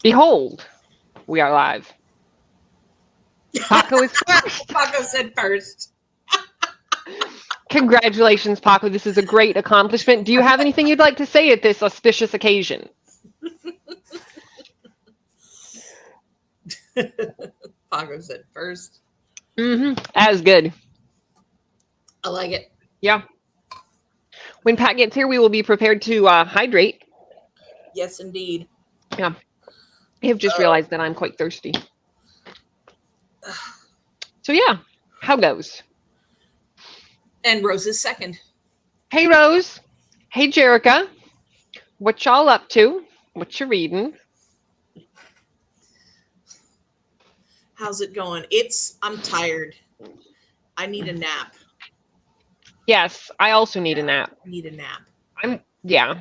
Behold, we are live. Paco is first. Paco said first. Congratulations, Paco. This is a great accomplishment. Do you have anything you'd like to say at this auspicious occasion? Paco said first. As good. I like it. Yeah. When Pat gets here, we will be prepared to hydrate. Yes, indeed. Yeah. I have just realized that I'm quite thirsty. So yeah, how goes? And Rose is second. Hey, Rose. Hey, Jerica. What y'all up to? What you reading? How's it going? I'm tired. I need a nap. Yes, I also need a nap. Need a nap. Yeah.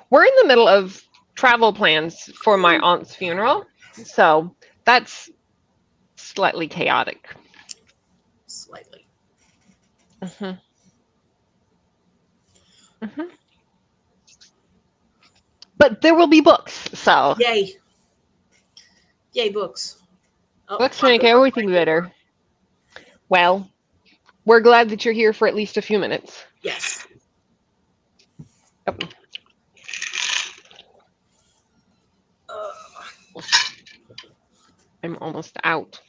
We're in the middle of travel plans for my aunt's funeral, so that's slightly chaotic. Slightly. But there will be books, so Yay books. books make everything better. Well, we're glad that you're here for at least a few minutes. Yes. Yep. I'm almost out.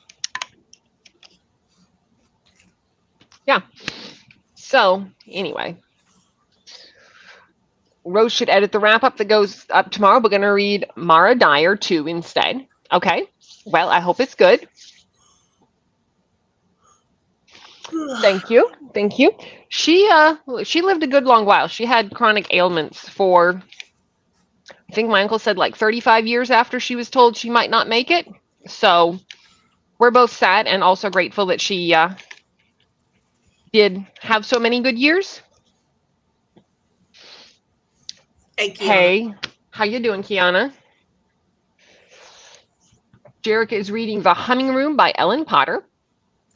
Yeah. So, anyway. Rose should edit the wrap-up that goes up tomorrow. We're going to read Mara Dyer 2 instead. Okay. Well, I hope it's good. Thank you. She lived a good long while. She had chronic ailments for, I think my uncle said, like 35 years after she was told she might not make it. So we're both sad and also grateful that she did have so many good years. Hey, how you doing, Kiana? Jerica is reading The Humming Room by Ellen Potter.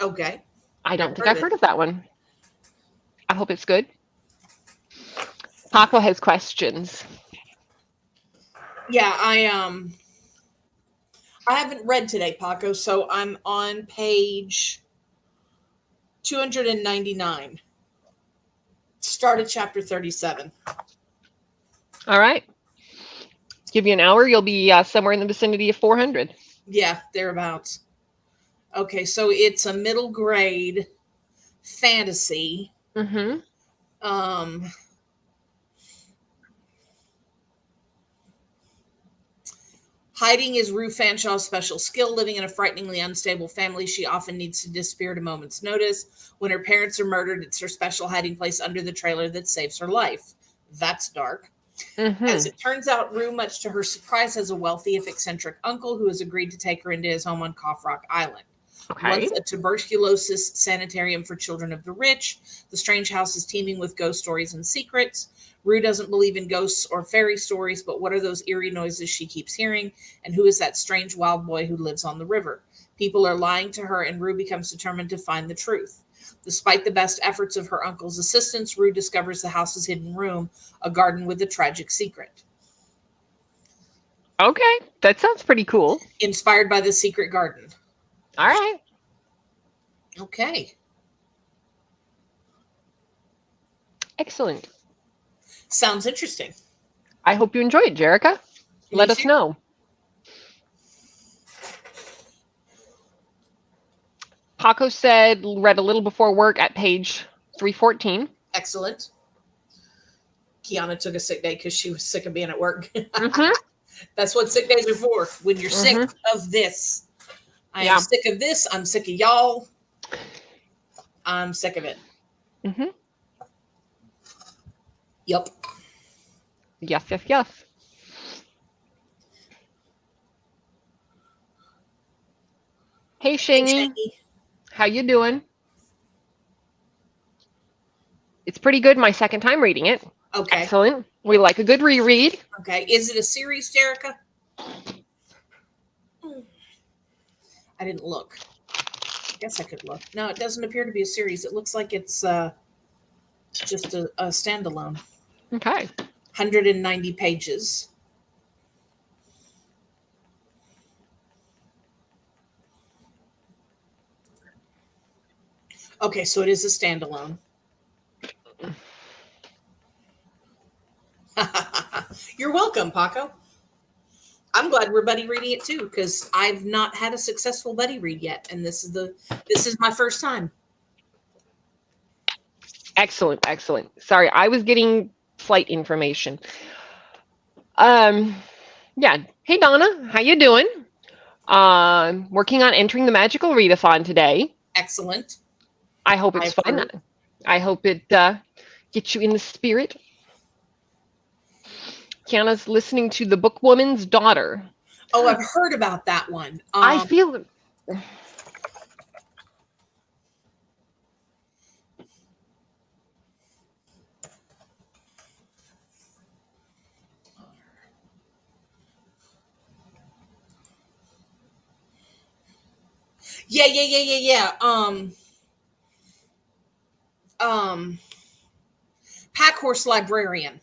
Okay. I don't think I've heard of that one. I hope it's good. Paco has questions. Yeah, I haven't read today, Paco, so I'm on page 299. Started chapter 37. All right. Give you an hour, you'll be somewhere in the vicinity of 400. Yeah, thereabouts. Okay, so it's a middle grade fantasy. Hiding is Rue Fanshaw's special skill. Living in a frighteningly unstable family, she often needs to disappear at a moment's notice. When her parents are murdered, it's her special hiding place under the trailer that saves her life. That's dark. As it turns out, Rue, much to her surprise, has a wealthy, if eccentric uncle who has agreed to take her into his home on Cough Rock Island. Okay. Once a tuberculosis sanitarium for children of the rich, the strange house is teeming with ghost stories and secrets. Rue doesn't believe in ghosts or fairy stories, but what are those eerie noises she keeps hearing? And who is that strange wild boy who lives on the river? People are lying to her, and Rue becomes determined to find the truth. Despite the best efforts of her uncle's assistants, Rue discovers the house's hidden room, a garden with a tragic secret. Okay, that sounds pretty cool. Inspired by The Secret Garden. All right. Okay. Excellent. Sounds interesting. I hope you enjoy it, Jerica. Let us know. Paco said, read a little before work at page 314. Excellent. Kiana took a sick day because she was sick of being at work. That's what sick days are for. When you're sick of this. I am sick of this. I'm sick of y'all. I'm sick of it. Yep. Yes. Hey, Shangy. How you doing? It's pretty good. My second time reading it. Okay. Excellent. We like a good reread. Okay. Is it a series, Jerica? I didn't look. I guess I could look. No, it doesn't appear to be a series. It looks like it's just a standalone. Okay. 190 pages. Okay, so it is a standalone. You're welcome, Paco. I'm glad we're buddy reading it too, because I've not had a successful buddy read yet, and this is my first time. Excellent, excellent. Sorry, I was getting flight information. Yeah. Hey Donna, how you doing? Working on entering the magical readathon today. Excellent. I hope it's I've fun. heard. I hope it gets you in the spirit. Kiana's listening to The Bookwoman's Daughter. Oh, I've heard about that one. I feel. Yeah. Pack Horse Librarian.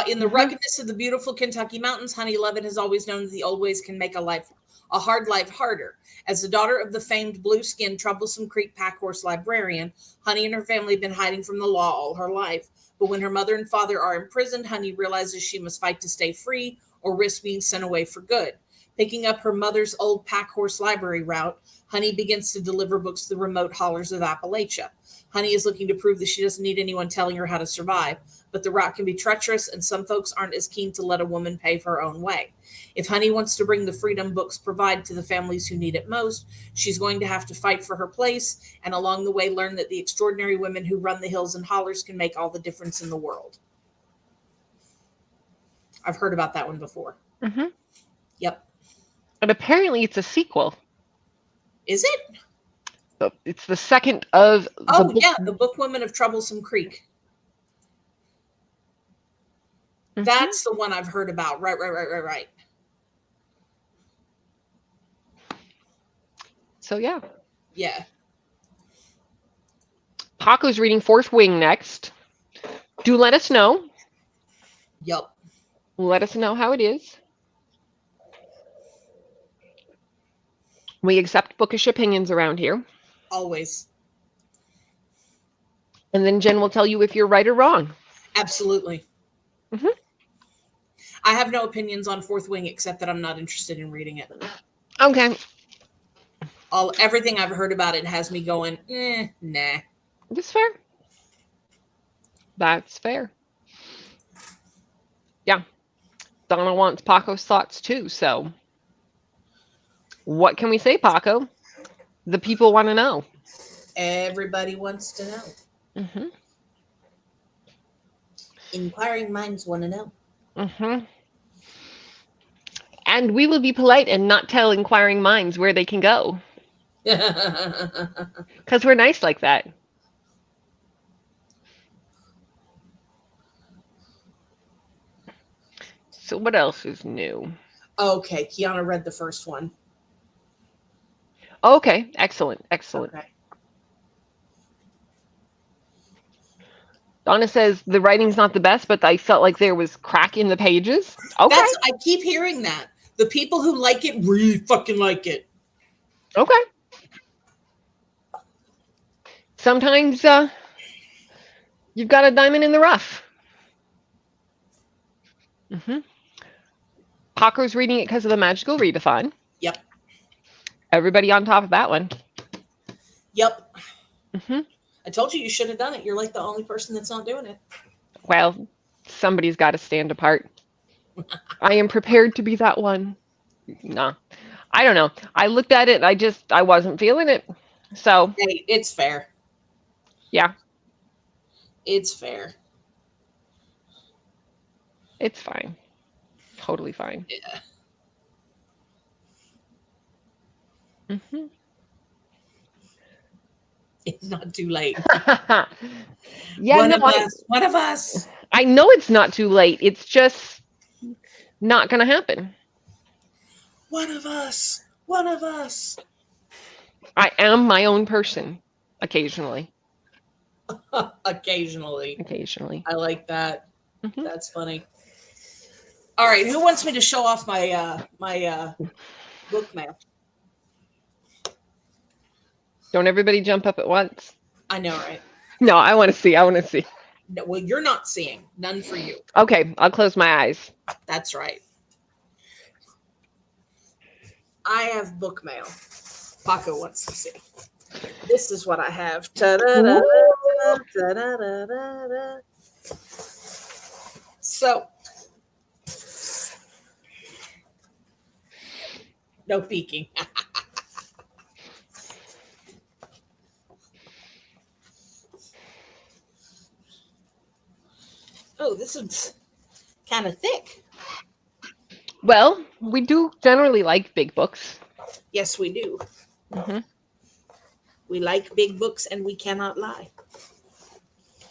In the ruggedness of the beautiful Kentucky mountains, Honey Lovett has always known that the old ways can make a hard life harder. As the daughter of the famed blue-skinned Troublesome Creek Pack Horse Librarian, Honey and her family have been hiding from the law all her life. But when her mother and father are imprisoned, Honey realizes she must fight to stay free or risk being sent away for good. Picking up her mother's old Pack Horse Library route, Honey begins to deliver books to the remote hollers of Appalachia. Honey is looking to prove that she doesn't need anyone telling her how to survive, but the route can be treacherous, and some folks aren't as keen to let a woman pave her own way. If Honey wants to bring the freedom books provide to the families who need it most, she's going to have to fight for her place, and along the way learn that the extraordinary women who run the hills and hollers can make all the difference in the world. I've heard about that one before. Mm-hmm. Yep. And apparently it's a sequel. Is it? It's the second of The Bookwoman of Troublesome Creek. Mm-hmm. That's the one I've heard about. Right. So yeah. Yeah. Paco's reading Fourth Wing next. Do let us know. Yup. Let us know how it is. We accept bookish opinions around here. Always. And then Jen will tell you if you're right or wrong. Absolutely. Mm-hmm. I have no opinions on Fourth Wing except that I'm not interested in reading it. Okay. Everything I've heard about it has me going, nah. That's fair. That's fair. Yeah. Donna wants Paco's thoughts too, so what can we say, Paco? The people want to know. Everybody wants to know. Mm-hmm. Inquiring minds want to know. Mm-hmm. And we will be polite and not tell inquiring minds where they can go. Because we're nice like that. So what else is new? Okay, Kiana read the first one. Okay, excellent. Okay. Donna says the writing's not the best, but I felt like there was crack in the pages. Okay. I keep hearing that. The people who like it really fucking like it. Okay. Sometimes you've got a diamond in the rough. Mm-hmm. Paco's reading it because of the magical readathon. Yep. Everybody on top of that one. Yep. Mm-hmm. I told you should have done it. You're like the only person that's not doing it. Well, somebody's got to stand apart. I am prepared to be that one. Nah. I don't know. I looked at it. I wasn't feeling it. So. Hey, it's fair. Yeah. It's fair. It's fine. Totally fine. Yeah. Mm-hmm. It's not too late. Yeah, one of us. I know it's not too late. It's just not going to happen. One of us. One of us. I am my own person occasionally. Occasionally. I like that. Mm-hmm. That's funny. All right, who wants me to show off my book mail? Don't everybody jump up at once. I know, right? No, I want to see. I want to see. No, well, you're not seeing. None for you. Okay, I'll close my eyes. That's right. I have book mail. Paco wants to see. This is what I have. Ta-da-da-da, ta-da-da-da-da. So, no peeking. Oh, this is kind of thick. Well, we do generally like big books. Yes, we do. Mm-hmm. We like big books and we cannot lie.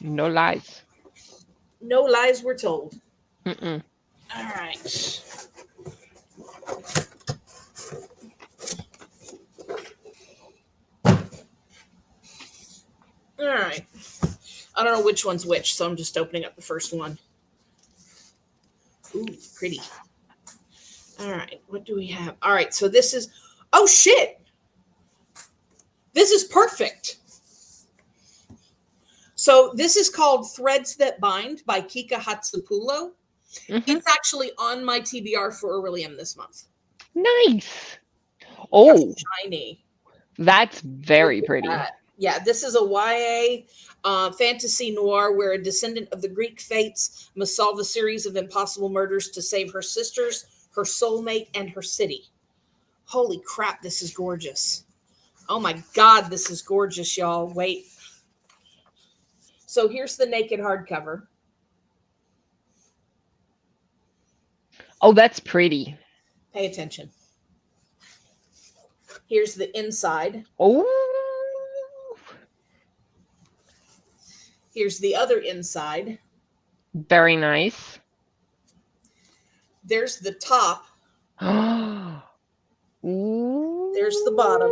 No lies. No lies were told. Mm-mm. All right. All right. I don't know which one's which, so I'm just opening up the first one. Ooh, pretty. All right. What do we have? All right. So this is, oh shit. This is perfect. So this is called Threads That Bind by Kika Hatsupulo. Mm-hmm. It's actually on my TBR for Aurelium this month. Nice. Oh, shiny. That's very pretty. That. Yeah, this is a YA fantasy noir where a descendant of the Greek fates must solve a series of impossible murders to save her sisters, her soulmate, and her city. Holy crap, this is gorgeous. Oh my God, this is gorgeous, y'all. Wait. So here's the naked hardcover. Oh, that's pretty. Pay attention. Here's the inside. Oh. Here's the other inside. Very nice. There's the top. Ooh. There's the bottom.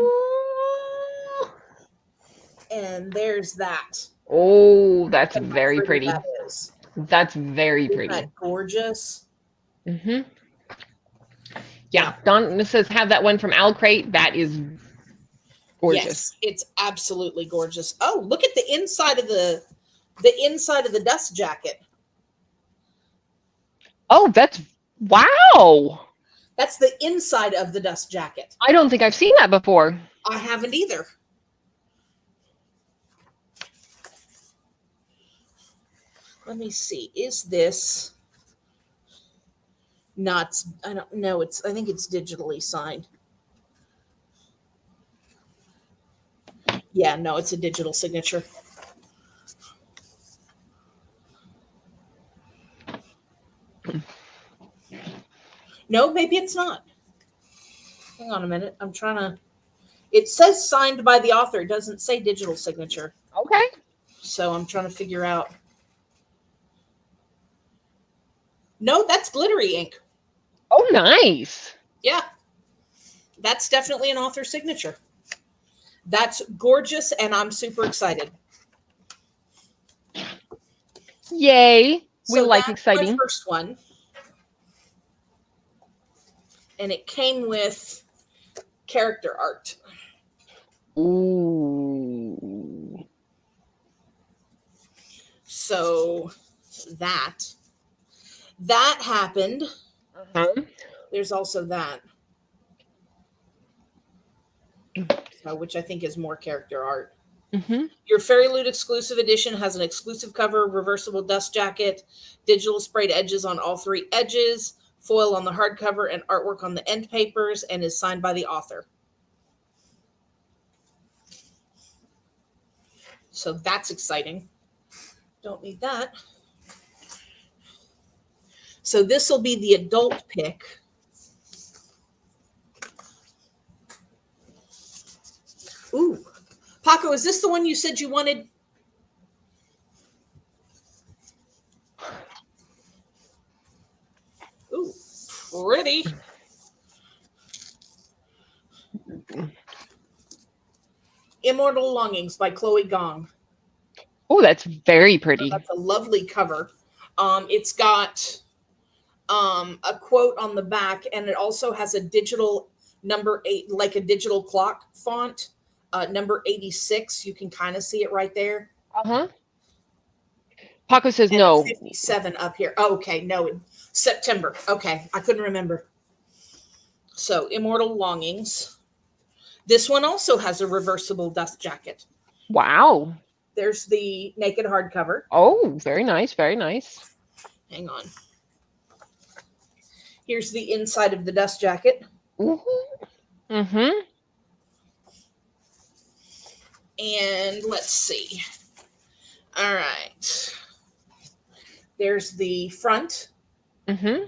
And there's that. Oh, that's And how very pretty. That is. That's very Isn't pretty. that gorgeous? Mm-hmm. Yeah, Don says have that one from Owl Crate. That is gorgeous. Yes, it's absolutely gorgeous. Oh, look at the inside of the inside of the dust jacket. Oh, that's wow. That's the inside of the dust jacket. I don't think I've seen that before. I haven't either. Let me see. Is this not? I don't know. I think it's digitally signed. Yeah, no, it's a digital signature. No, maybe it's not. Hang on a minute. I'm trying to. It says signed by the author. It doesn't say digital signature. Okay. So I'm trying to figure out. No, that's glittery ink. Oh, nice. Yeah. That's definitely an author signature. That's gorgeous, and I'm super excited. Yay. We So like that's exciting. my first one. And it came with character art. Ooh. So that happened. Uh-huh. There's also that. So, which I think is more character art. Mm-hmm. Your Fairy Loot exclusive edition has an exclusive cover, reversible dust jacket, digital sprayed edges on all three edges, foil on the hardcover, and artwork on the end papers, and is signed by the author. So that's exciting. Don't need that. So this will be the adult pick. Ooh. Paco, is this the one you said you wanted? Ooh, pretty. Immortal Longings by Chloe Gong. Oh, that's very pretty. That's a lovely cover. It's got a quote on the back, and it also has a digital number 8, like a digital clock font Number 86, you can kind of see it right there. Uh-huh. Paco says And no. 57 up here. Oh, okay, no, in September. Okay, I couldn't remember. So, Immortal Longings. This one also has a reversible dust jacket. Wow. There's the naked hardcover. Oh, very nice, very nice. Hang on. Here's the inside of the dust jacket. Mm-hmm. And let's see. All right. There's the front. Mm-hmm.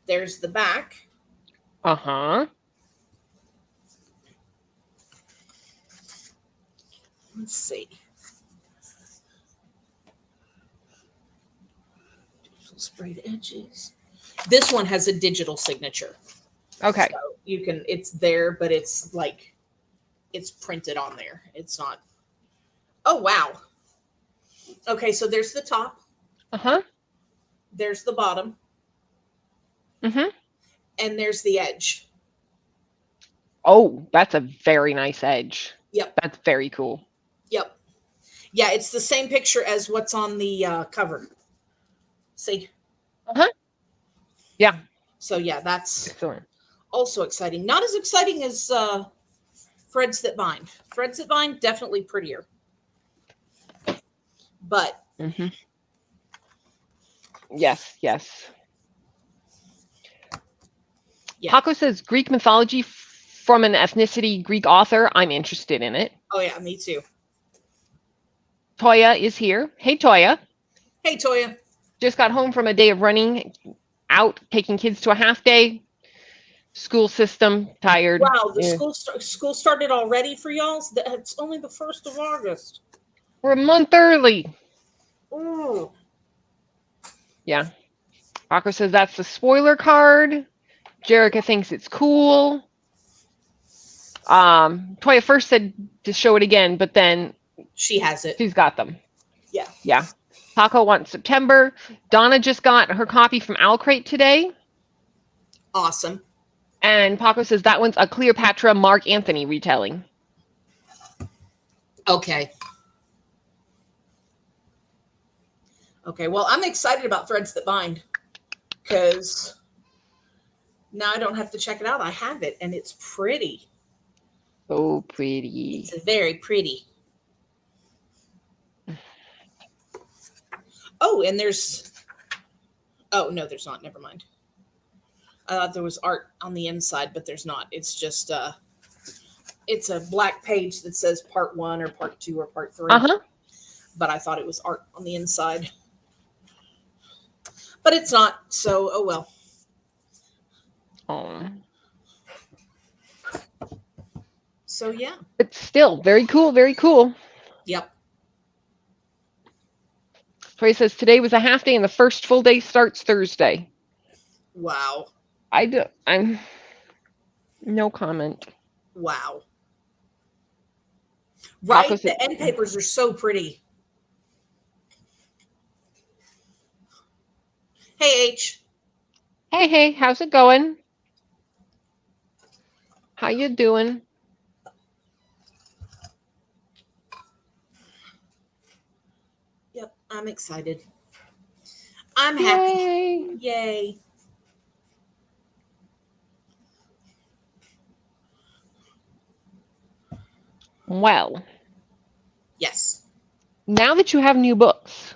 There's the back. Uh-huh. Let's see. Sprayed edges. This one has a digital signature. Okay. So you can, it's there, but it's like, it's printed on there. It's not. Oh, wow. Okay, so there's the top. Uh-huh. There's the bottom. Mm-hmm. And there's the edge. Oh, that's a very nice edge. Yep. That's very cool. Yep. Yeah, it's the same picture as what's on the cover. See? Uh-huh. Yeah. So, yeah, that's Excellent. also exciting. Not as exciting as Threads That Bind. Threads That Bind, definitely prettier. But. Mm-hmm. Yes, yes. Yeah. Paco says Greek mythology from an ethnicity Greek author. I'm interested in it. Oh, yeah, me too. Toya is here. Hey, Toya. Hey, Toya. Just got home from a day of running out, taking kids to a half day. School system, tired. Wow, the school started already for y'all? It's only the 1st of August. We're a month early. Ooh. Yeah. Paco says that's the spoiler card. Jerica thinks it's cool. Toya first said to show it again, but then she has it. She's got them. Yeah. Yeah. Paco wants September. Donna just got her copy from Owl Crate today. Awesome. And Paco says that one's a Cleopatra Mark Anthony retelling. Okay. Okay, well, I'm excited about Threads That Bind because now I don't have to check it out. I have it, and it's pretty. So pretty. It's very pretty. Oh, and there's... Oh, no, there's not. Never mind. I thought there was art on the inside, but there's not. It's just... it's a black page that says part 1 or part 2 or part 3. Uh-huh. But I thought it was art on the inside. But it's not, so oh well. Oh. So yeah. It's still very cool, very cool. Yep. Troy says today was a half day and the first full day starts Thursday. Wow. I'm no comment. Wow. Right? Opposite. The end papers are so pretty. Hey, H. Hey, how's it going? How you doing? Yep, I'm excited. I'm happy. Yay. Well. Yes. Now that you have new books,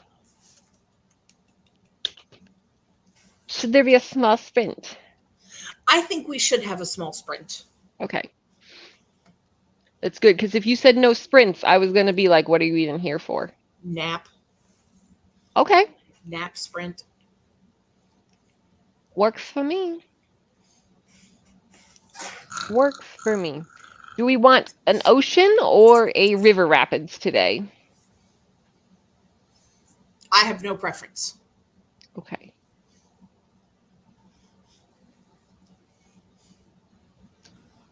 should there be a small sprint? I think we should have a small sprint. Okay. That's good, because if you said no sprints, I was going to be like, what are you even here for? Nap. Okay. Nap sprint. Works for me. Works for me. Do we want an ocean or a river rapids today? I have no preference. Okay.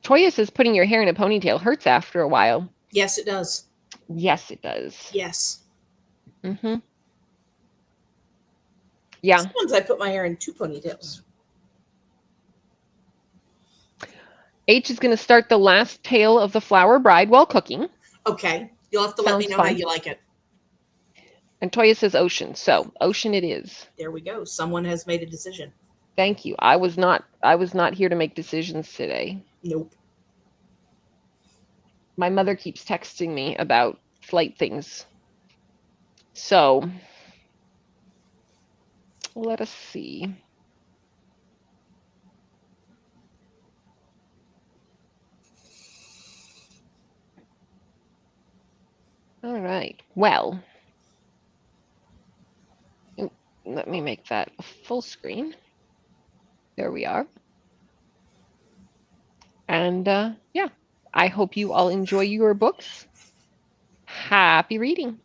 Toya says putting your hair in a ponytail hurts after a while. Yes, it does. Yes, it does. Yes. Mm-hmm. Yeah. Sometimes I put my hair in 2 ponytails. H is going to start the last tale of the Flower Bride while cooking. Okay. You'll have to let me Sounds know how fun. you like it. And Toya says ocean. So ocean it is. There we go. Someone has made a decision. Thank you. I was not here to make decisions today. Nope. My mother keeps texting me about flight things. So let us see. All right. Well, let me make that a full screen. There we are. And yeah, I hope you all enjoy your books. Happy reading.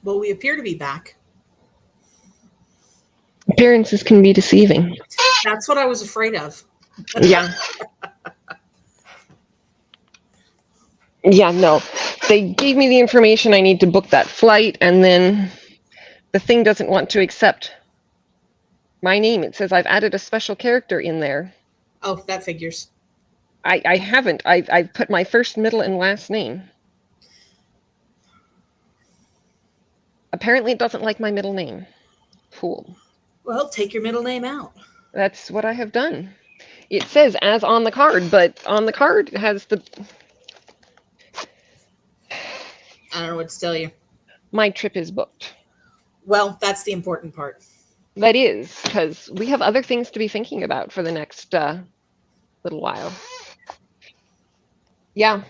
Well, we appear to be back. Appearances can be deceiving. That's what I was afraid of. Yeah. Yeah, no. They gave me the information I need to book that flight, and then the thing doesn't want to accept my name. It says I've added a special character in there. Oh, that figures. I haven't. I've put my first, middle, and last name. Apparently it doesn't like my middle name. Fool. Well, take your middle name out. That's what I have done. It says as on the card, but on the card it has the... I don't know what to tell you. My trip is booked. Well, that's the important part. That is, because we have other things to be thinking about for the next little while. Yeah.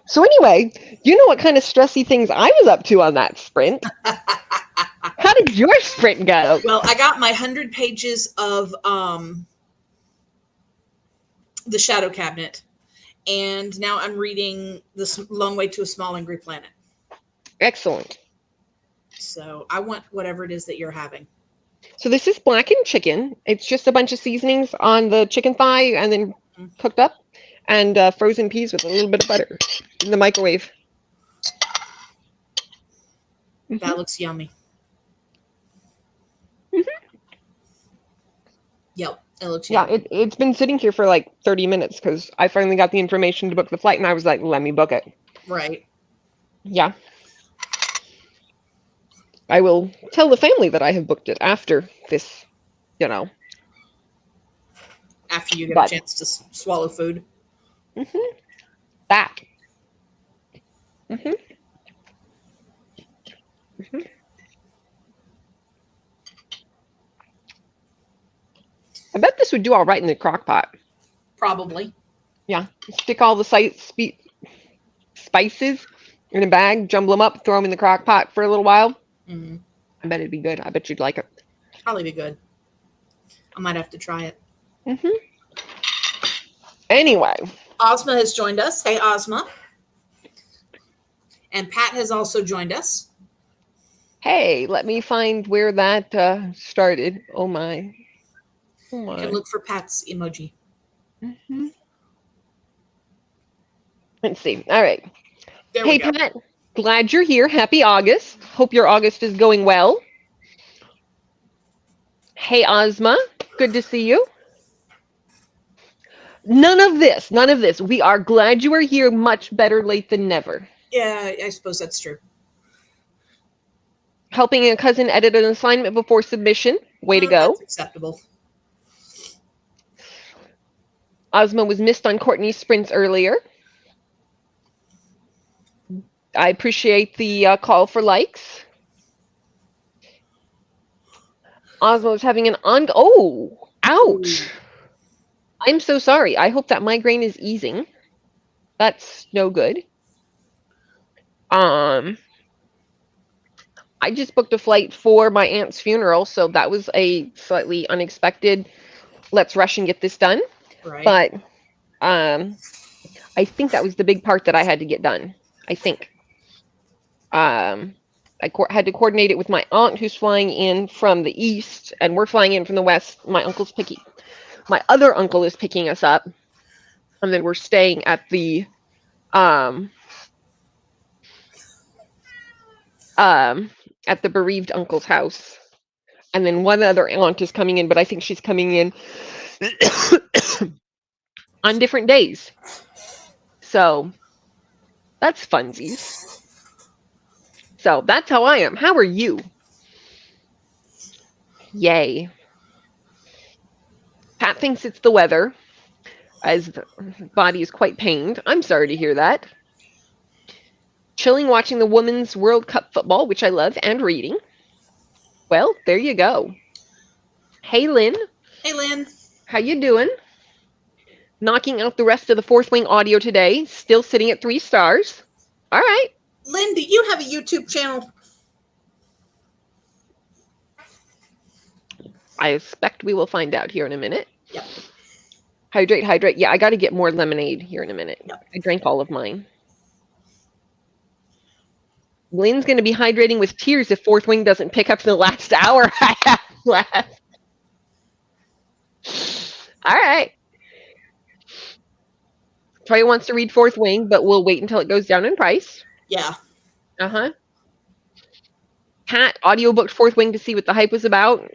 So anyway, you know what kind of stressy things I was up to on that sprint? How did your sprint go? Well, I got my 100 pages of the Shadow Cabinet, and now I'm reading The Long Way to a Small Angry Planet. Excellent. So I want whatever it is that you're having. So this is blackened chicken. It's just a bunch of seasonings on the chicken thigh and then cooked up, and frozen peas with a little bit of butter in the microwave. That looks yummy. Yep, it looks yummy. Yeah, it's been sitting here for like 30 minutes because I finally got the information to book the flight, and I was like, let me book it. Right. Yeah. I will tell the family that I have booked it after this, you know. After you get a chance to swallow food. That. I bet this would do all right in the crock pot. Probably. Yeah. Stick all the spices in a bag, jumble them up, throw them in the crock pot for a little while. I bet it'd be good. I bet you'd like it. Probably be good. I might have to try it. Anyway. Ozma has joined us. Hey, Ozma. And Pat has also joined us. Hey, let me find where that started. Oh my. You can look for Pat's emoji. Let's see. All right. There hey, we go. Pat. Glad you're here. Happy August. Hope your August is going well. Hey, Ozma. Good to see you. None of this. None of this. We are glad you are here. Much better late than never. Yeah, I suppose that's true. Helping a cousin edit an assignment before submission. Way to go. That's acceptable. Ozma was missed on Courtney's sprints earlier. I appreciate the call for likes. Ozma was having an oh, ouch. Ooh. I'm so sorry. I hope that migraine is easing. That's no good. I just booked a flight for my aunt's funeral, so that was a slightly unexpected, let's rush and get this done. Right. But I think that was the big part that I had to get done. I think. I had to coordinate it with my aunt who's flying in from the east, and we're flying in from the west. My other uncle is picking us up, and then we're staying at the bereaved uncle's house. And then one other aunt is coming in, but I think she's coming in on different days. So that's funsies. So that's how I am. How are you? Yay. Pat thinks it's the weather, as the body is quite pained. I'm sorry to hear that. Chilling watching the Women's World Cup football, which I love, and reading. Well, there you go. Hey, Lynn. Hey, Lynn. How you doing? Knocking out the rest of the Fourth Wing audio today. Still sitting at 3 stars. All right. Lynn, do you have a YouTube channel? I expect we will find out here in a minute. Yep. Hydrate. Yeah, I got to get more lemonade here in a minute. Yep. I drank all of mine. Lynn's going to be hydrating with tears if Fourth Wing doesn't pick up the last hour I have left. All right. Toya wants to read Fourth Wing, but we'll wait until it goes down in price. Yeah. Uh-huh. Pat audiobooked Fourth Wing to see what the hype was about.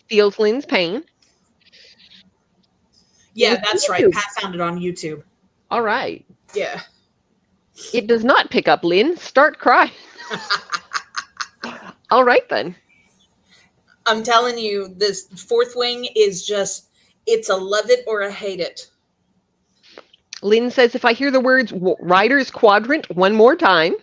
Feels Lynn's pain. Yeah, that's right. Pat found it on YouTube. All right. Yeah. It does not pick up, Lynn. Start crying. All right, then. I'm telling you, this Fourth Wing is just, it's a love it or a hate it. Lynn says, if I hear the words Rider's Quadrant one more time.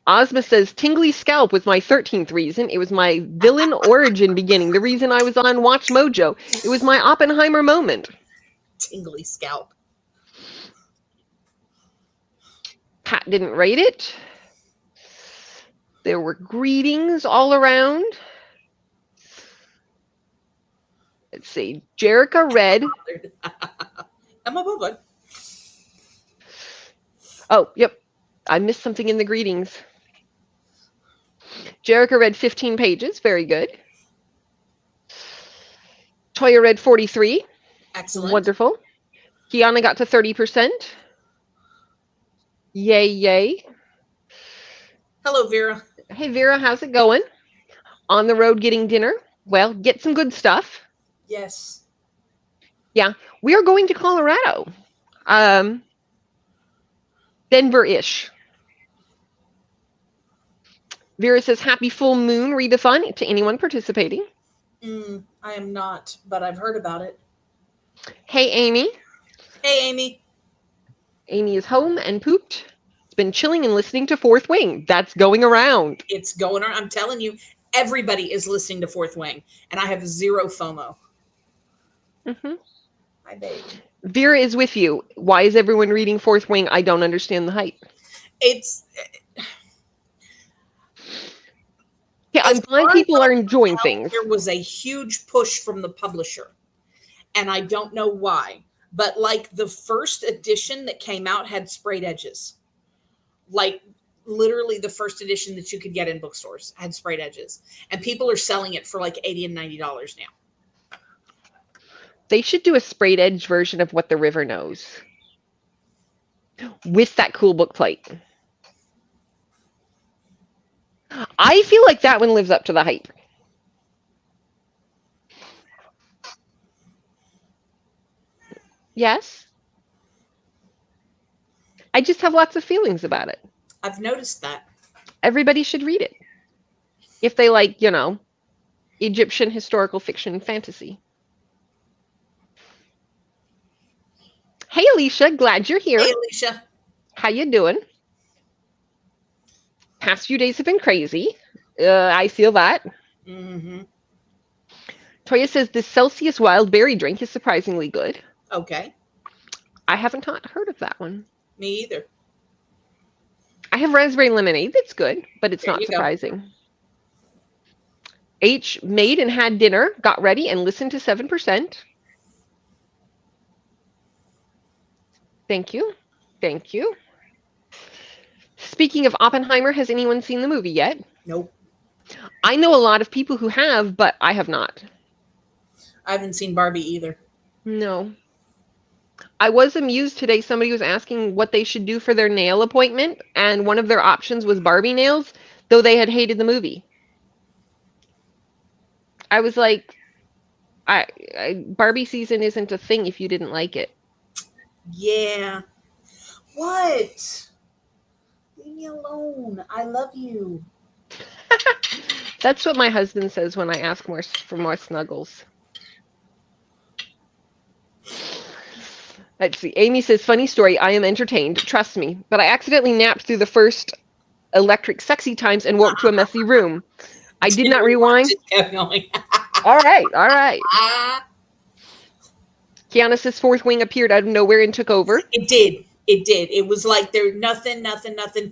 Ozma says, tingly scalp was my 13th reason. It was my villain origin beginning. The reason I was on Watch Mojo. It was my Oppenheimer moment. Tingly scalp. Pat didn't rate it. There were greetings all around. Let's see. Jerica read. I'm above it. Oh, yep. I missed something in the greetings. Jerica read 15 pages. Very good. Toya read 43. Excellent. Wonderful. Kiana got to 30%. Yay, yay. Hello, Vera. Hey, Vera, how's it going? On the road getting dinner? Well, get some good stuff. Yes. Yeah, we are going to Colorado. Denver-ish. Vera says, happy full moon readathon to anyone participating. I am not, but I've heard about it. Hey, Amy. Hey, Amy. Amy is home and pooped. It's been chilling and listening to Fourth Wing. That's going around. It's going around. I'm telling you, everybody is listening to Fourth Wing, and I have zero FOMO. Mm-hmm. My baby. Vera is with you. Why is everyone reading Fourth Wing? I don't understand the hype. Yeah, I'm glad people are enjoying things. There was a huge push from the publisher, and I don't know why, but like the first edition that came out had sprayed edges. Like literally the first edition that you could get in bookstores had sprayed edges, and people are selling it for like $80 and $90 now. They should do a sprayed edge version of What the River Knows with that cool book plate. I feel like that one lives up to the hype. Yes. I just have lots of feelings about it. I've noticed that. Everybody should read it. If they like, Egyptian historical fiction fantasy. Hey, Alicia. Glad you're here. Hey, Alicia. How you doing? Past few days have been crazy. I feel that. Mm-hmm. Toya says the Celsius wild berry drink is surprisingly good. Okay. I haven't heard of that one. Me either. I have raspberry lemonade. That's good, but it's not surprising. H made and had dinner, got ready, and listened to 7%. Thank you. Thank you. Speaking of Oppenheimer, has anyone seen the movie yet? Nope. I know a lot of people who have, but I have not. I haven't seen Barbie either. No. I was amused today. Somebody was asking what they should do for their nail appointment, and one of their options was Barbie nails, though they had hated the movie. I was like, Barbie season isn't a thing if you didn't like it. Yeah. What? Leave me alone. I love you. That's what my husband says when I ask for more snuggles. Let's see. Amy says, funny story. I am entertained. Trust me. But I accidentally napped through the first electric sexy times and woke to a messy room. I did not rewind. All right. All right. Kiana says Fourth Wing appeared out of nowhere and took over. It did. It did. It was like there nothing.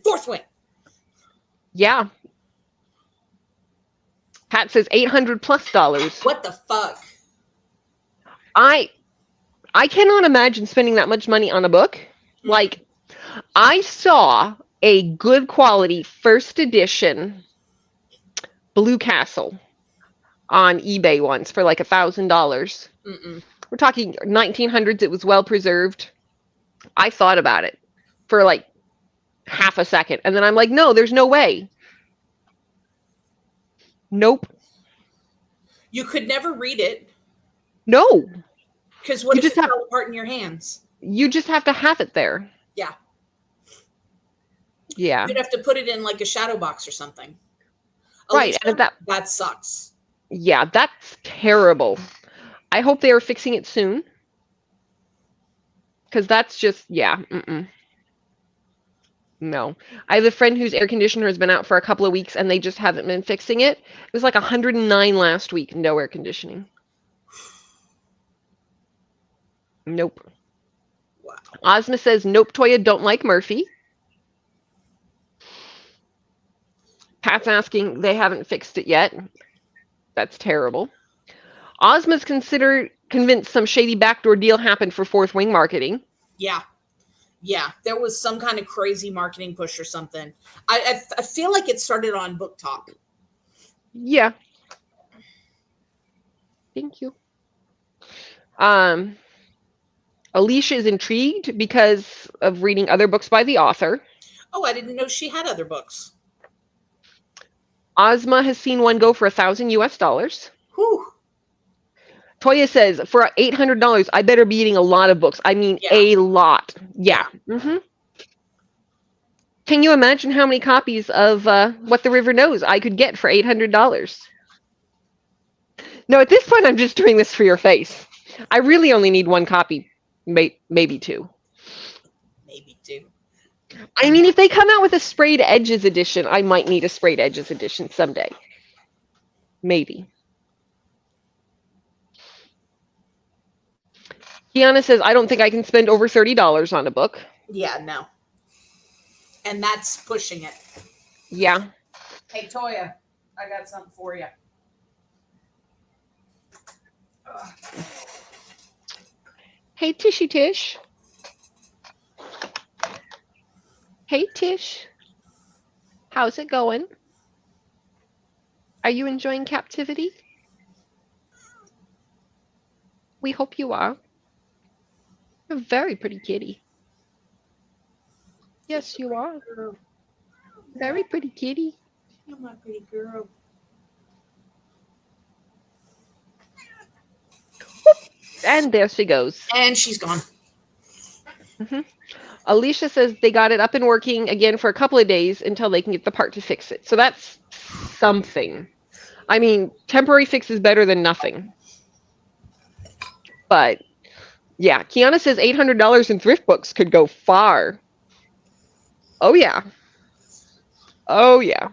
Fourth Wing. Yeah. Pat says $800+. What the fuck? I cannot imagine spending that much money on a book. Like, I saw a good quality first edition Blue Castle on eBay once for like $1,000. We're talking 1900s. It was well preserved. I thought about it for like half a second, and then I'm like, no, there's no way. Nope. You could never read it. No. Because what if it fell apart in your hands? You just have to have it there. Yeah. Yeah. You'd have to put it in like a shadow box or something. Right. Alicia, and that sucks. Yeah, that's terrible. I hope they are fixing it soon. Because that's just, yeah. No. I have a friend whose air conditioner has been out for a couple of weeks and they just haven't been fixing it. It was like 109 last week, no air conditioning. Nope. Wow. Ozma says, nope, Toya, don't like Murphy. Pat's asking, they haven't fixed it yet. That's terrible. Ozma's convinced some shady backdoor deal happened for Fourth Wing marketing. Yeah. Yeah. There was some kind of crazy marketing push or something. I feel like it started on Book Talk. Yeah. Thank you. Alicia is intrigued because of reading other books by the author. Oh, I didn't know she had other books. Ozma has seen one go for $1,000 US. Whew. Toya says, for $800, I better be eating a lot of books. I mean, a lot. Yeah. Can you imagine how many copies of What the River Knows I could get for $800? No, at this point, I'm just doing this for your face. I really only need one copy, maybe two. Maybe two. I mean, if they come out with a Sprayed Edges edition, I might need a Sprayed Edges edition someday. Maybe. Kiana says, I don't think I can spend over $30 on a book. Yeah, no. And that's pushing it. Yeah. Hey, Toya, I got something for you. Hey, Tishy Tish. Hey, Tish. How's it going? Are you enjoying captivity? We hope you are. You're a very pretty kitty. Yes, you are. Very pretty kitty. You're my pretty girl. And there she goes. And she's gone. Alicia says they got it up and working again for a couple of days until they can get the part to fix it. So that's something. I mean, temporary fix is better than nothing. But yeah, Kiana says $800 in thrift books could go far. Oh, yeah. Oh, yeah.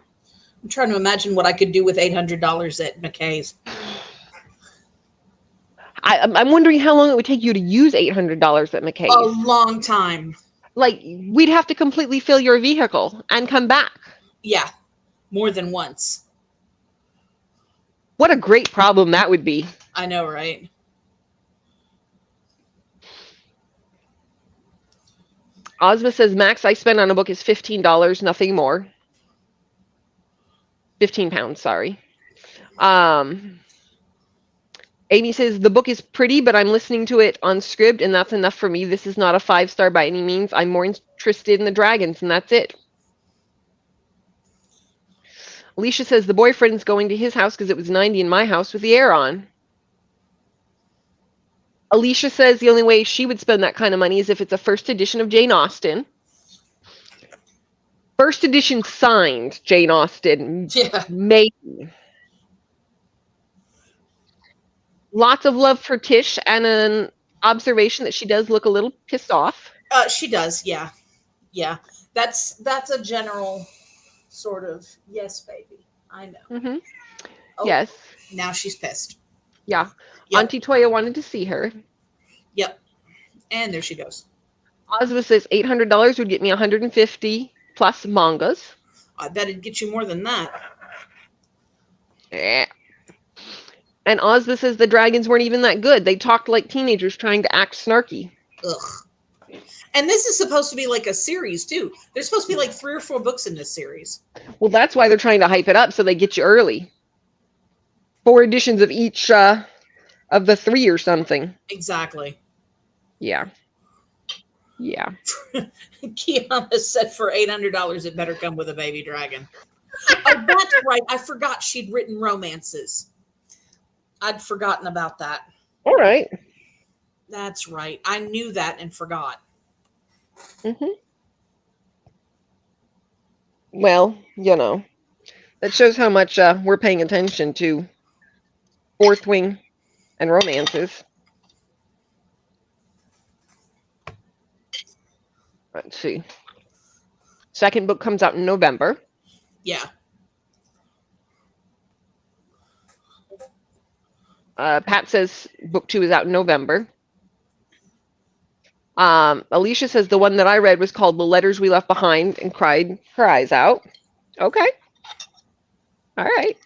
I'm trying to imagine what I could do with $800 at McKay's. I'm wondering how long it would take you to use $800 at McKay's. A long time. Like, we'd have to completely fill your vehicle and come back. Yeah, more than once. What a great problem that would be. I know, right? Ozma says, max I spend on a book is $15, nothing more. 15 pounds, sorry. Amy says, the book is pretty, but I'm listening to it on Scribd, and that's enough for me. This is not a 5-star by any means. I'm more interested in the dragons, and that's it. Alicia says, the boyfriend's going to his house because it was 90 in my house with the air on. Alicia says the only way she would spend that kind of money is if it's a first edition of Jane Austen. First edition signed Jane Austen. Yeah. Maybe. Lots of love for Tish and an observation that she does look a little pissed off. She does, yeah. Yeah. That's a general sort of, yes, baby. I know. Oh, yes. Now she's pissed. Yeah. Yep. Auntie Toya wanted to see her. Yep. And there she goes. Ozma says $800 would get me 150 plus mangas. I bet it'd get you more than that. Yeah. And Ozma says the dragons weren't even that good. They talked like teenagers trying to act snarky. Ugh. And this is supposed to be like a series too. There's supposed to be like 3 or 4 books in this series. Well, that's why they're trying to hype it up so they get you early. 4 editions of each of the 3 or something. Exactly. Yeah. Yeah. Kiana said for $800 it better come with a baby dragon. Oh, that's right. I forgot she'd written romances. I'd forgotten about that. All right. That's right. I knew that and forgot. Well, that shows how much we're paying attention to Fourth Wing and romances. Let's see. Second book comes out in November. Yeah. Pat says book 2 is out in November. Alicia says the one that I read was called The Letters We Left Behind and cried her eyes out. Okay. All right.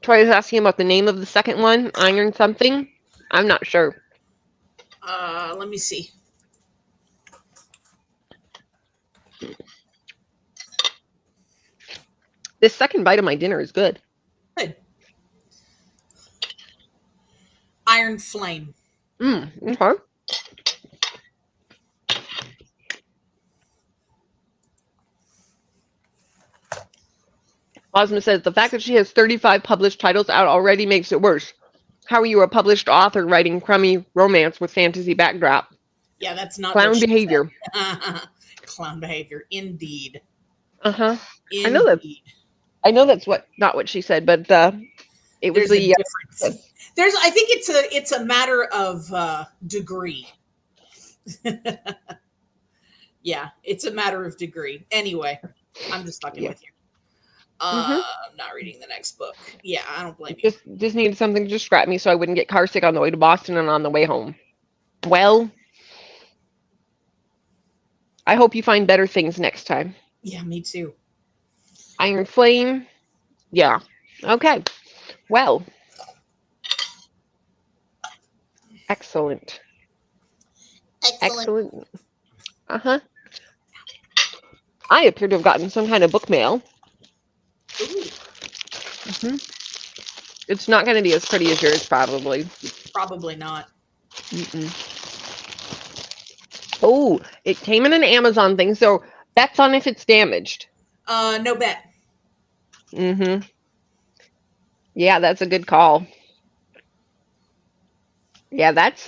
Troy is asking about the name of the second one, Iron something. I'm not sure. Let me see. This second bite of my dinner is good. Good. Iron Flame. Okay. Ozma says the fact that she has 35 published titles out already makes it worse. How are you a published author writing crummy romance with fantasy backdrop? Yeah, that's not clown behavior. Clown behavior, indeed. Uh-huh. Indeed. I know that's not what she said, but it was a difference. I think it's a matter of degree. Yeah, it's a matter of degree. Anyway, I'm just fucking with you. I'm not reading the next book. Yeah, I don't blame you. Just needed something to distract me so I wouldn't get car sick on the way to Boston and on the way home. Well, I hope you find better things next time. Yeah, me too. Iron Flame. Yeah. Okay. Well. Excellent. Uh-huh. I appear to have gotten some kind of book mail. It's not going to be as pretty as yours, probably. Probably not. Oh, it came in an Amazon thing, so bets on if it's damaged. No bet. Yeah, that's a good call. Yeah, that's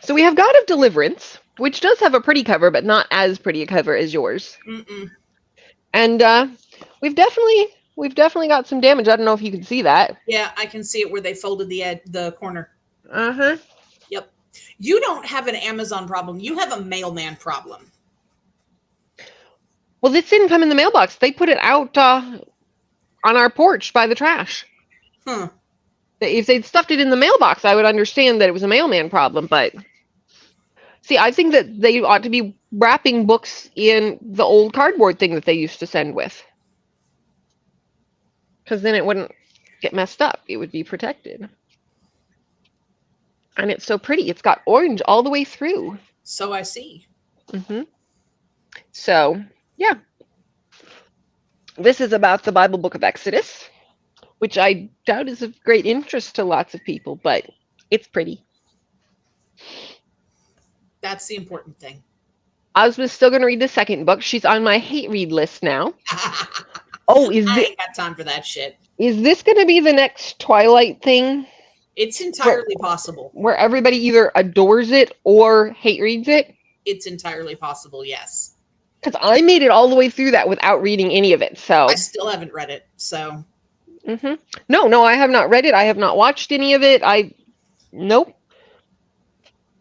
So we have God of Deliverance, which does have a pretty cover, but not as pretty a cover as yours. And we've definitely got some damage. I don't know if you can see that. Yeah, I can see it where they folded the corner. Yep. You don't have an Amazon problem. You have a mailman problem. Well, this didn't come in the mailbox. They put it out on our porch by the trash. If they'd stuffed it in the mailbox, I would understand that it was a mailman problem, but see, I think that they ought to be wrapping books in the old cardboard thing that they used to send with. Because then it wouldn't get messed up. It would be protected. And it's so pretty. It's got orange all the way through. So I see. So, yeah. This is about the Bible book of Exodus, which I doubt is of great interest to lots of people, but it's pretty. That's the important thing. Ozma's still going to read the second book. She's on my hate read list now. I ain't got time for that shit. Is this going to be the next Twilight thing? It's entirely possible. Where everybody either adores it or hate reads it? It's entirely possible, yes. Because I made it all the way through that without reading any of it. So I still haven't read it, so. No, I have not read it. I have not watched any of it. Nope.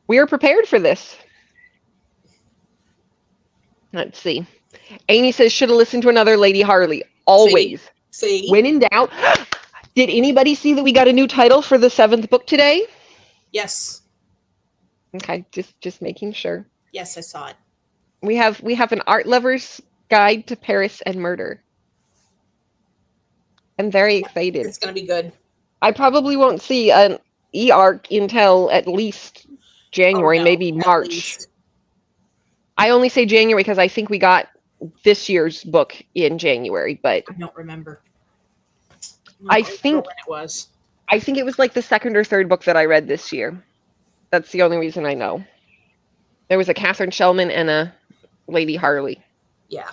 We are prepared for this. Let's see. Amy says, should have listened to another Lady Harley. Always. See? When in doubt. Did anybody see that we got a new title for the 7th book today? Yes. Okay, just making sure. Yes, I saw it. We have an art lover's guide to Paris and murder. I'm very excited. It's going to be good. I probably won't see an e-arc until at least January, maybe March. Least. I only say January because I think we got this year's book in January, but I don't remember. I think when it was. I think it was like the second or third book that I read this year. That's the only reason I know. There was a Catherine Shellman and a Lady Harley. Yeah.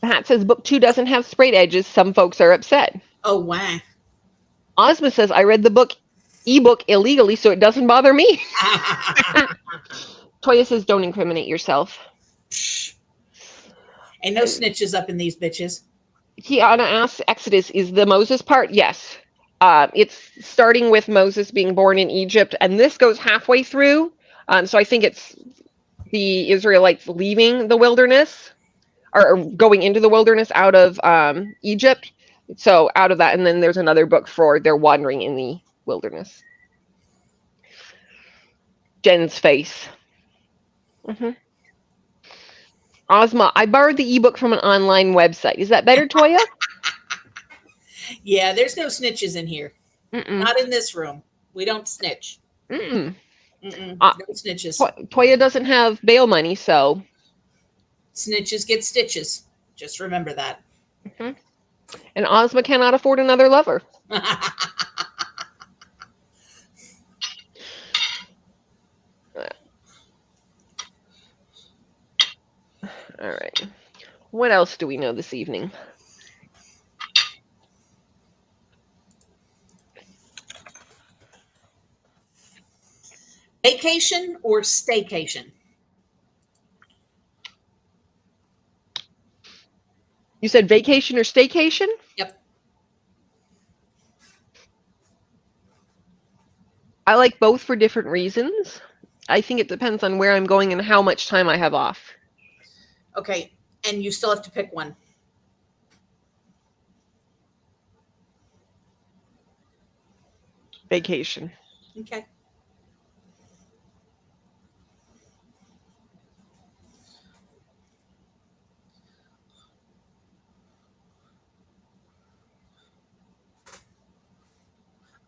Pat says book 2 doesn't have sprayed edges. Some folks are upset. Oh, wow. Ozma says, I read the book ebook illegally, so it doesn't bother me. Toya says, don't incriminate yourself. Ain't no snitches up in these bitches. Kiana asks, Exodus is the Moses part? Yes. It's starting with Moses being born in Egypt, and this goes halfway through. So I think it's the Israelites leaving the wilderness, or going into the wilderness out of Egypt. So out of that, and then there's another book for their wandering in the wilderness. Jen's face. Ozma, I borrowed the ebook from an online website. Is that better, Toya? Yeah, there's no snitches in here. Not in this room. We don't snitch. No snitches. Toya doesn't have bail money, so. Snitches get stitches. Just remember that. And Ozma cannot afford another lover. All right. What else do we know this evening? Vacation or staycation? You said vacation or staycation? Yep. I like both for different reasons. I think it depends on where I'm going and how much time I have off. Okay, and you still have to pick one. Vacation. Okay.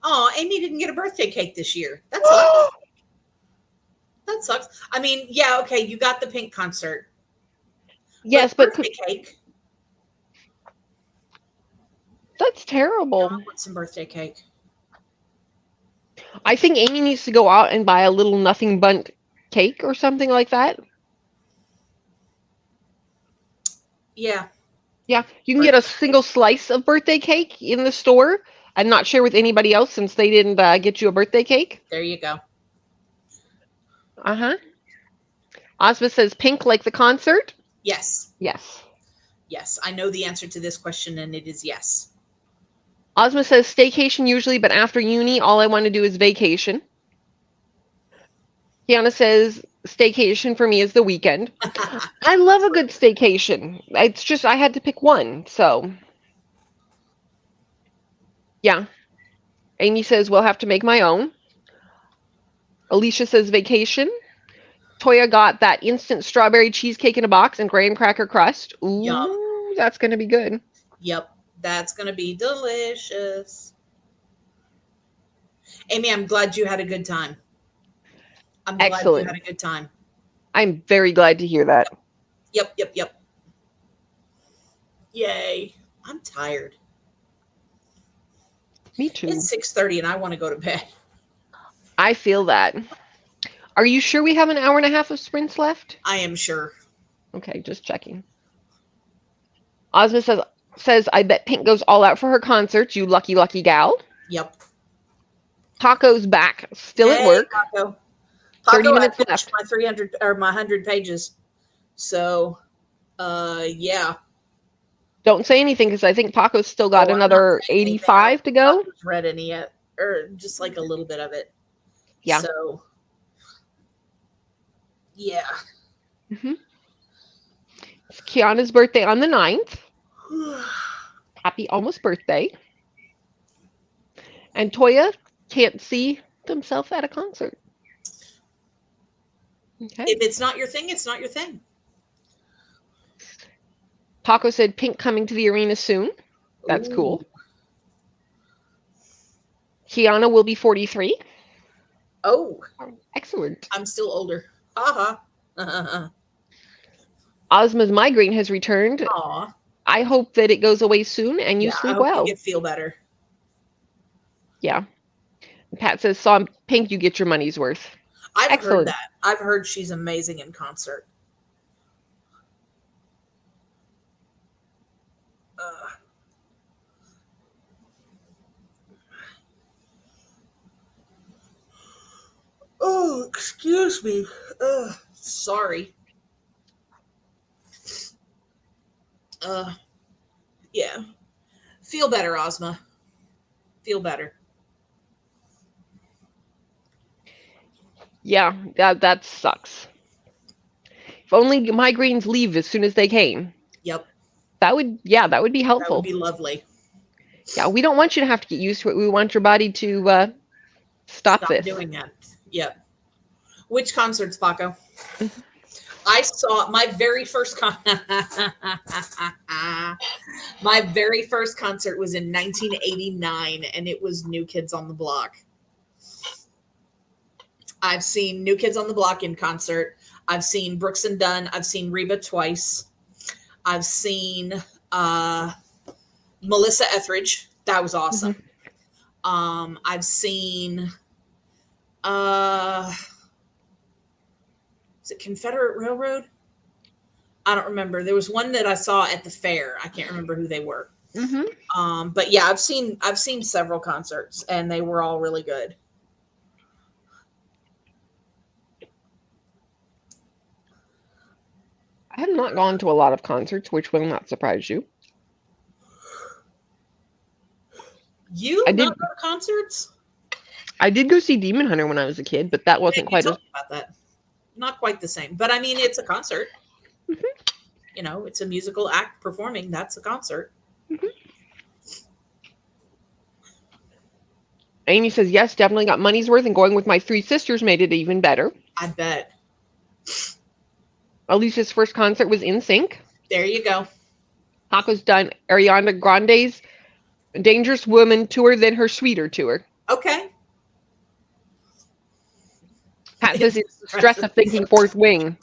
Oh, Amy didn't get a birthday cake this year. That sucks. That sucks. I mean, yeah, okay, you got the Pink concert. Yes, but birthday cake. That's terrible. I want some birthday cake. I think Amy needs to go out and buy a little nothing bundt cake or something like that. Yeah. Yeah, you can get a single slice of birthday cake in the store and not share with anybody else since they didn't get you a birthday cake. There you go. Ozma says pink like the concert. Yes. Yes. Yes, I know the answer to this question, and it is yes. Ozma says staycation usually, but after uni, all I want to do is vacation. Kiana says staycation for me is the weekend. I love a good staycation. It's just I had to pick one, so. Yeah. Amy says we'll have to make my own. Alicia says vacation. Toya got that instant strawberry cheesecake in a box and graham cracker crust. Ooh, yum. That's going to be good. Yep, that's going to be delicious. Amy, I'm glad you had a good time. I'm glad Excellent. You had a good time. I'm very glad to hear that. Yep. Yay. I'm tired. Me too. It's 6:30 and I want to go to bed. I feel that. Are you sure we have an hour and a half of sprints left? I am sure. Okay, just checking. Ozma says, I bet Pink goes all out for her concerts, you lucky, lucky gal. Yep. Taco's back, still at work. Taco. 30 minutes left. My 300 or my 100 pages. So, yeah. Don't say anything because I think Paco's still got another 85 to go. I haven't read any yet, or just like a little bit of it. Yeah. So, yeah. It's Kiana's birthday on the 9th. Happy almost birthday. And Toya can't see himself at a concert. Okay. If it's not your thing, it's not your thing. Paco said Pink coming to the arena soon. That's cool. Ooh. Kiana will be 43. Oh, Excellent. I'm still older. Haha. Ozma's migraine has returned. Aw. I hope that it goes away soon and you Yeah, I sleep hope well. you feel better. Yeah. Pat says, saw Pink, you get your money's worth. I've heard Excellent. that. I've heard she's amazing in concert. Oh, excuse me. Sorry. Yeah. Feel better, Ozma. Feel better. Yeah, that sucks. If only migraines leave as soon as they came. Yep. That would be That helpful. would be lovely. Yeah, we don't want you to have to get used to it. We want your body to stop this. Doing that. Yep. Which concerts, Paco? I saw my very first my very first concert was in 1989, and it was New Kids on the Block. I've seen New Kids on the Block in concert. I've seen Brooks and Dunn. I've seen Reba twice. I've seen Melissa Etheridge. That was awesome. I've seen is it Confederate Railroad? I don't remember. There was one that I saw at the fair. I can't remember who they were. But yeah, I've seen several concerts, and they were all really good. I have not gone to a lot of concerts, which will not surprise you. You not go to concerts? I did go see Demon Hunter when I was a kid, but that wasn't quite as about that. Not quite the same, but I mean, it's a concert. You know, it's a musical act performing. That's a concert. Amy says, yes, definitely got money's worth, and going with my three sisters made it even better. I bet. Alicia's first concert was In Sync. There you go. Paco's done Ariana Grande's Dangerous Woman tour, then her Sweeter tour. Okay. Pat says it's the stress of thinking Fourth Wing.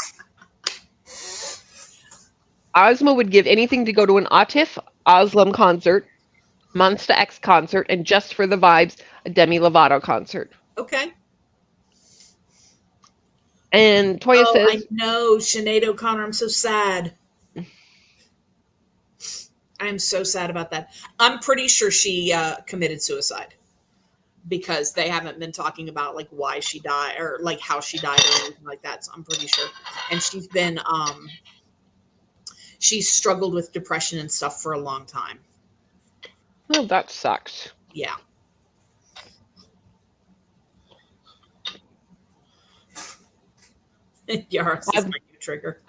Ozma would give anything to go to an Atif Aslam concert, Monsta X concert, and just for the vibes, a Demi Lovato concert. Okay. And Toya says, I know, Sinead O'Connor. I'm so sad. I am so sad about that. I'm pretty sure she committed suicide, because they haven't been talking about like why she died or like how she died or anything like that. So I'm pretty sure. And she's been she's struggled with depression and stuff for a long time. oh, that sucks. Yeah. Yaris is my new trigger.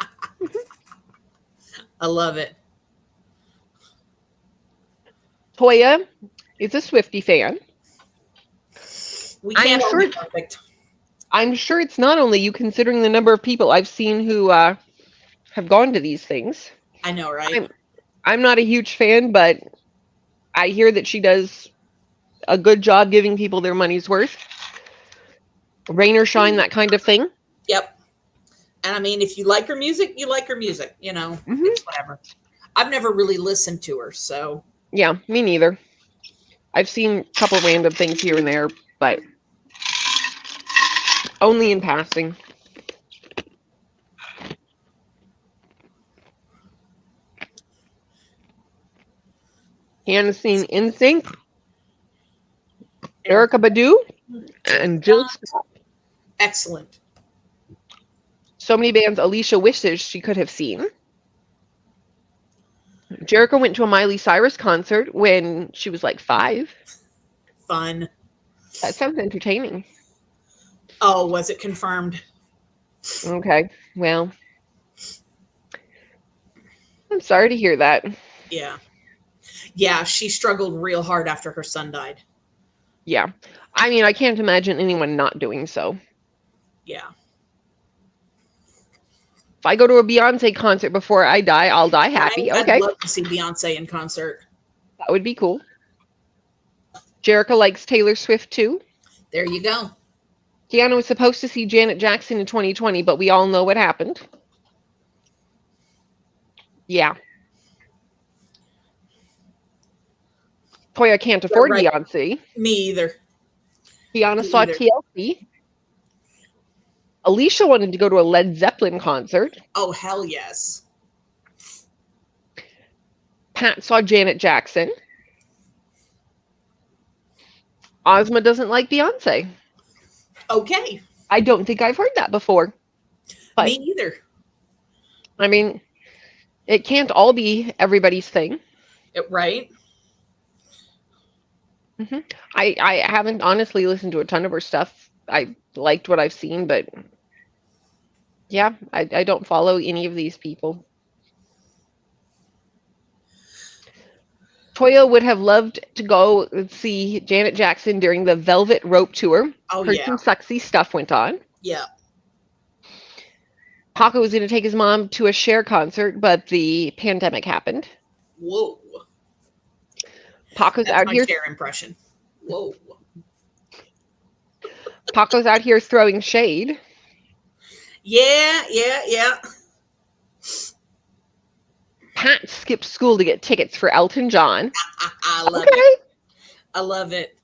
I love it. Toya is a Swiftie fan. We can't all be perfect. I'm sure it's not only you, considering the number of people I've seen who have gone to these things. I know, right? I'm not a huge fan, but I hear that she does a good job giving people their money's worth. Rain or shine, that kind of thing. Yep. And I mean, if you like her music, you like her music. You know, it's whatever. I've never really listened to her, so. Yeah, me neither. I've seen a couple random things here and there, but only in passing. Hannah's seen In Sync, Erykah Badu, and Jill Scott. Excellent. So many bands Alicia wishes she could have seen. Jericho went to a Miley Cyrus concert when she was like 5. Fun. That sounds entertaining. Oh, was it confirmed? Okay, well, I'm sorry to hear that. Yeah. Yeah, she struggled real hard after her son died. Yeah. I mean, I can't imagine anyone not doing so. Yeah. If I go to a Beyonce concert before I die, I'll die happy. I'd Okay. love to see Beyonce in concert. That would be cool. Jerica likes Taylor Swift too. There you go. Kiana was supposed to see Janet Jackson in 2020, but we all know what happened. Yeah. Toya can't afford right. Beyonce. Me either. Kiana saw TLC. Alicia wanted to go to a Led Zeppelin concert. Oh, hell yes. Pat saw Janet Jackson. Ozma doesn't like Beyonce. Okay. I don't think I've heard that before. But, me either. I mean, it can't all be everybody's thing. Right? Mm-hmm. I haven't honestly listened to a ton of her stuff. I liked what I've seen, but yeah, I don't follow any of these people. Toya would have loved to go see Janet Jackson during the Velvet Rope Tour. Oh, Heard yeah. some sexy stuff went on. Yeah. Paco was going to take his mom to a Cher concert, but the pandemic happened. Whoa. Paco's out here. Cher impression. Whoa. Paco's out here throwing shade. Yeah. Pat skipped school to get tickets for Elton John. I love it. I love it.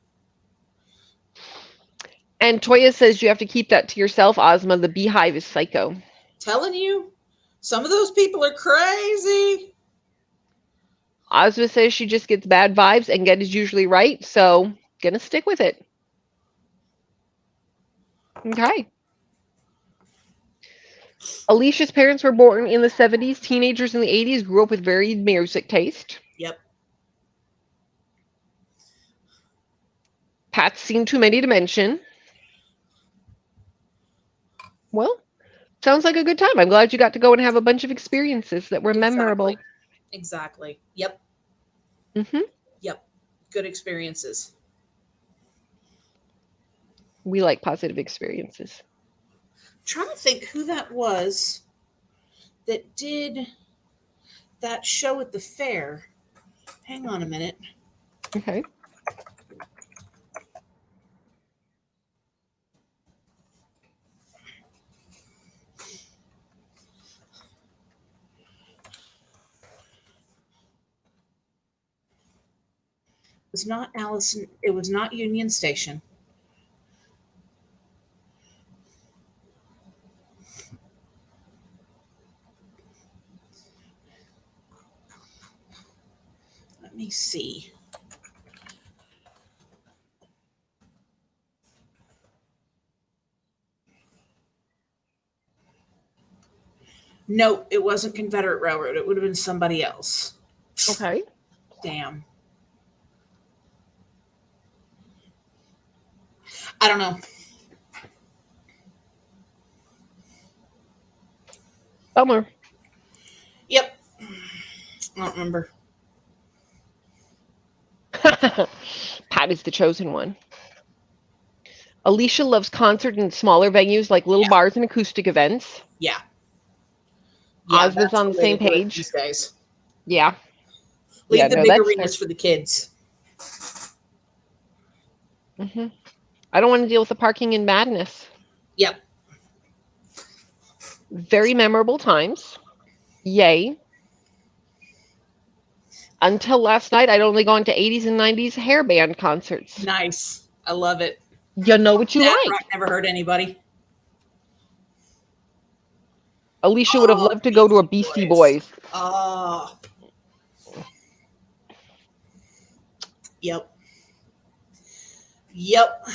And Toya says you have to keep that to yourself, Ozma. The Beehive is psycho. Telling you, some of those people are crazy. Ozma says she just gets bad vibes and Get is usually right, so gonna stick with it. Okay. Alicia's parents were born in the 70s. Teenagers in the 80s grew up with varied music taste. Yep. Pat's seen too many to mention. Well, sounds like a good time. I'm glad you got to go and have a bunch of experiences that were memorable. Exactly. Yep. Mm-hmm. Yep. Good experiences. We like positive experiences. I'm trying to think who that was that did that show at the fair. Hang on a minute. Okay. It was not Allison. It was not Union Station. Let me see. No, it wasn't Confederate Railroad. It would have been somebody else. Okay. Damn. I don't know. Bummer. Yep. I don't remember. Pat is the chosen one. Alicia loves concert in smaller venues like little bars and acoustic events. Yeah. Ozma's on the same page. These days. Yeah. Leave the big arenas for the kids. Mm-hmm. I don't want to deal with the parking and madness. Yep. Very memorable times. Yay. Until last night, I'd only gone to 80s and 90s hair band concerts. Nice. I love it. You know what you like. Rock never hurt anybody. Alicia would have loved to go to a Beastie Boys. Oh. Yep. Yep.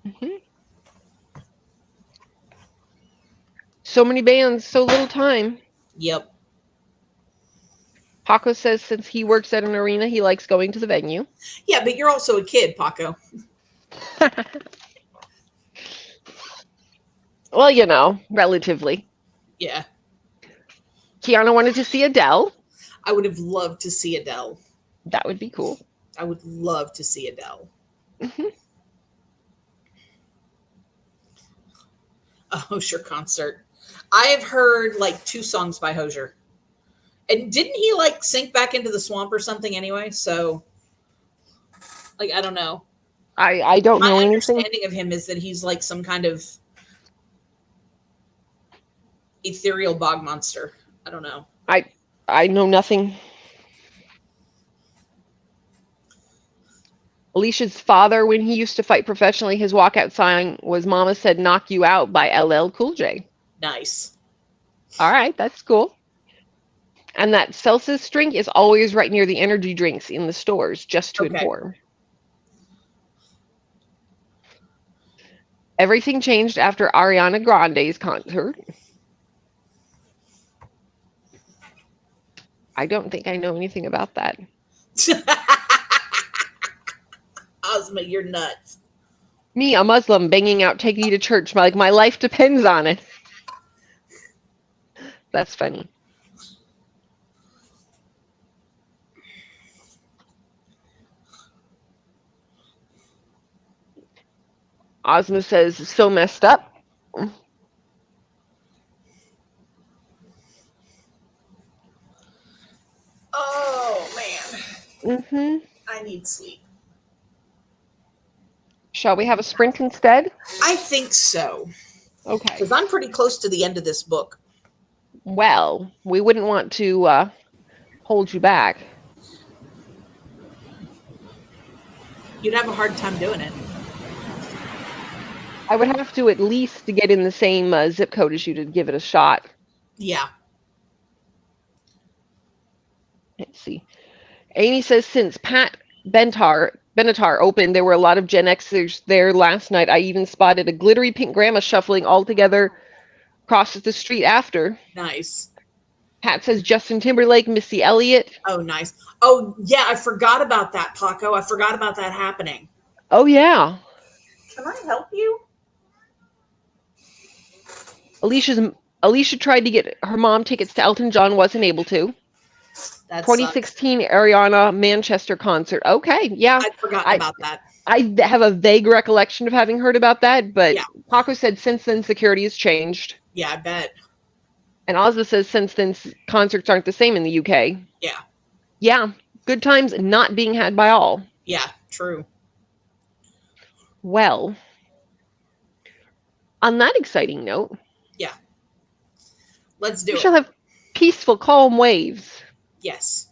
Mm-hmm. So many bands, so little time. Yep. Paco says since he works at an arena, he likes going to the venue. Yeah, but you're also a kid, Paco. Well, you know, relatively. Yeah. Kiana wanted to see Adele. I would have loved to see Adele. That would be cool. I would love to see Adele. Mm-hmm. A Hosier concert. I have heard like 2 songs by Hosier. And didn't he like sink back into the swamp or something anyway? So, like, I don't know. I don't My know anything. understanding of him is that he's like some kind of ethereal bog monster. I don't know. I know nothing. Alicia's father, when he used to fight professionally, his walkout sign was "Mama said knock you out" by LL Cool J. Nice. All right, that's cool. And that Celsius drink is always right near the energy drinks in the stores, just to inform. Everything changed after Ariana Grande's concert. I don't think I know anything about that. Ozma, you're nuts. Me, a Muslim, banging out "Take Me to Church," like my life depends on it. That's funny. Ozma says, so messed up. Oh, man. I need sleep. Shall we have a sprint instead? I think so. Okay. Because I'm pretty close to the end of this book. Well, we wouldn't want to hold you back. You'd have a hard time doing it. I would have to at least get in the same zip code as you to give it a shot. Yeah. Let's see. Amy says, since Pat Benatar opened, there were a lot of Gen Xers there last night. I even spotted a glittery pink grandma shuffling all together across the street after. Nice. Pat says Justin Timberlake, Missy Elliott. Oh, nice. Oh, yeah, I forgot about that, Paco. I forgot about that happening. Oh, yeah. Can I help you? Alicia tried to get her mom tickets to Elton John, wasn't able to. That 2016 sucks. Ariana Manchester concert. Okay, yeah. I'd forgotten about that. I have a vague recollection of having heard about that, but yeah. Paco said since then security has changed. Yeah, I bet. And Ozma says since then concerts aren't the same in the UK. Yeah. Yeah, good times not being had by all. Yeah, true. Well, on that exciting note. Yeah. Let's do it. We shall have peaceful, calm waves. Yes.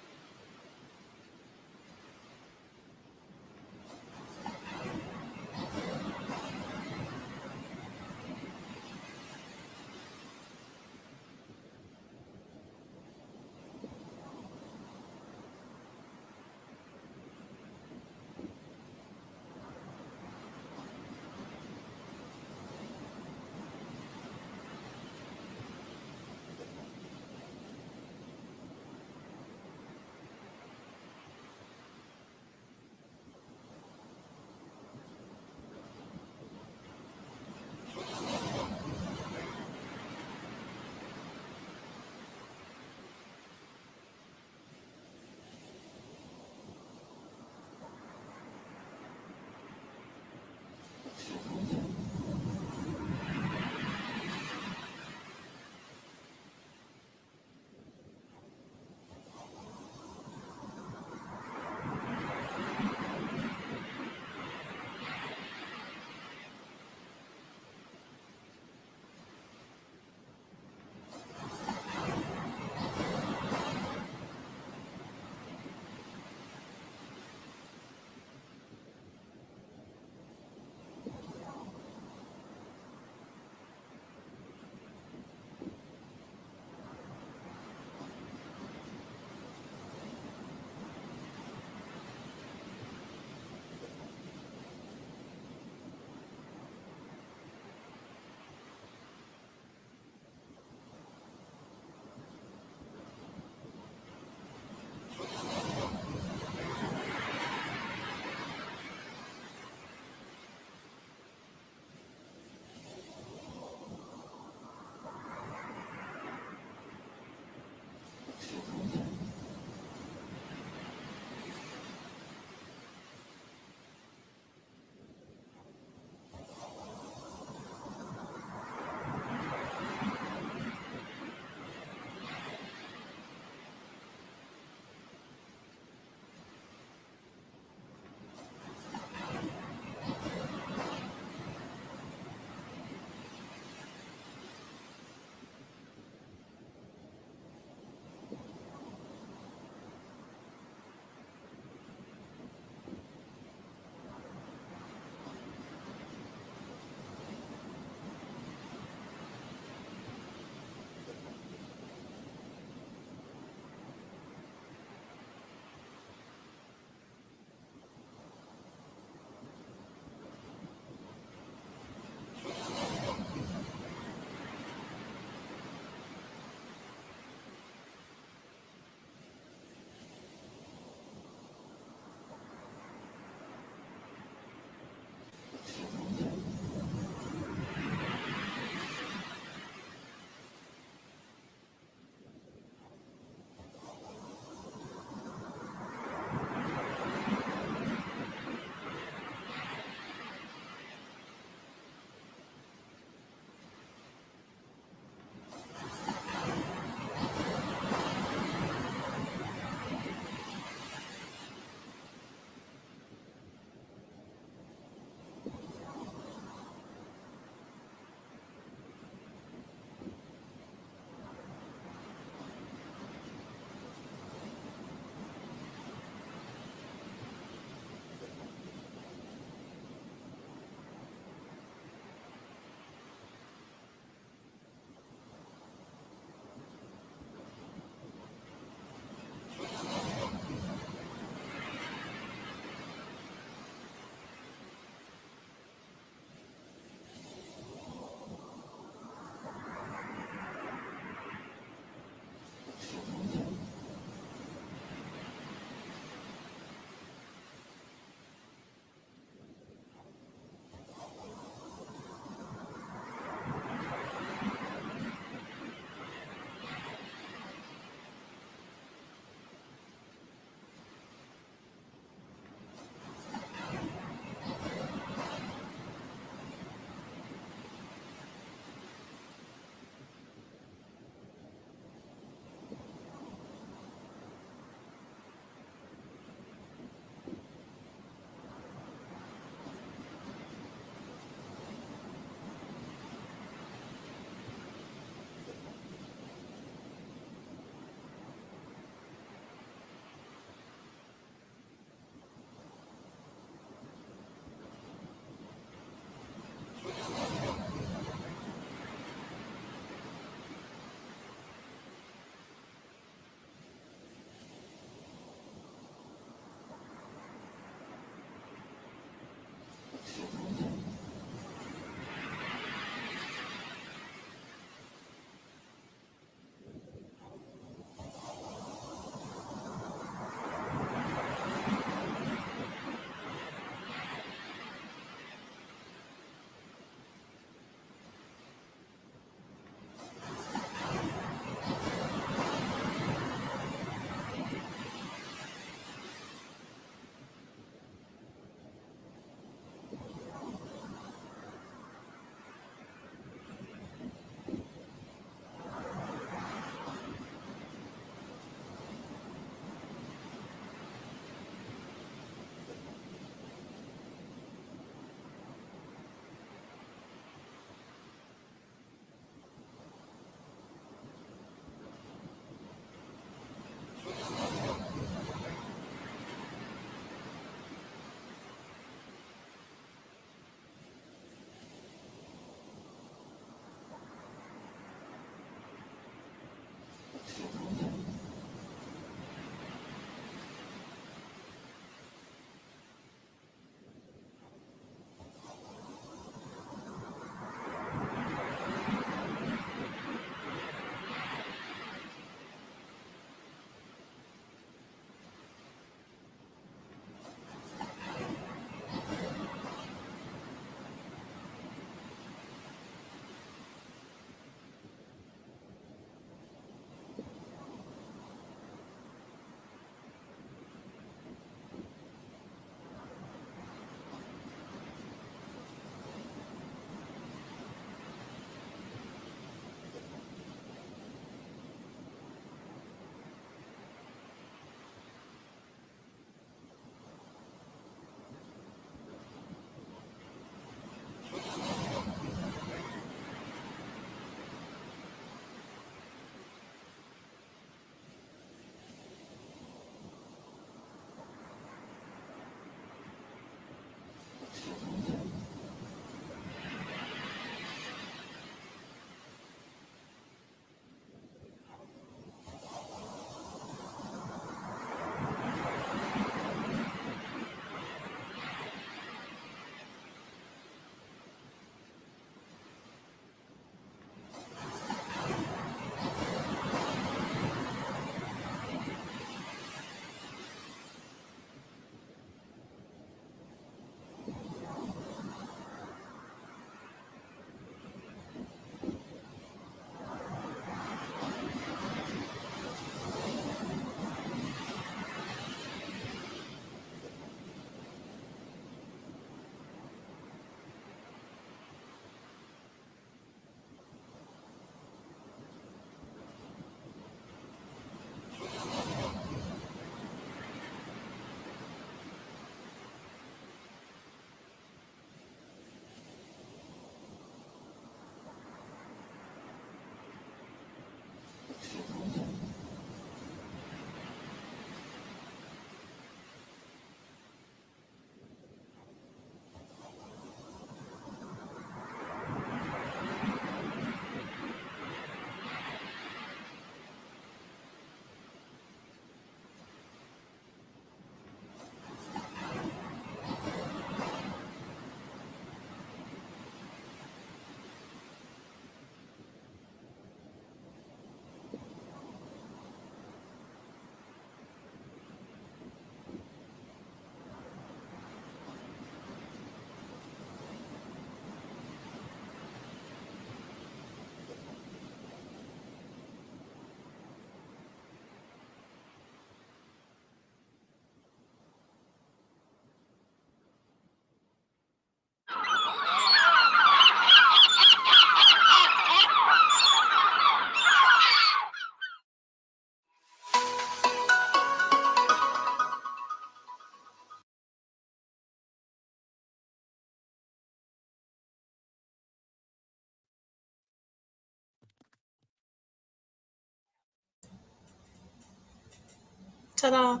Ta-da.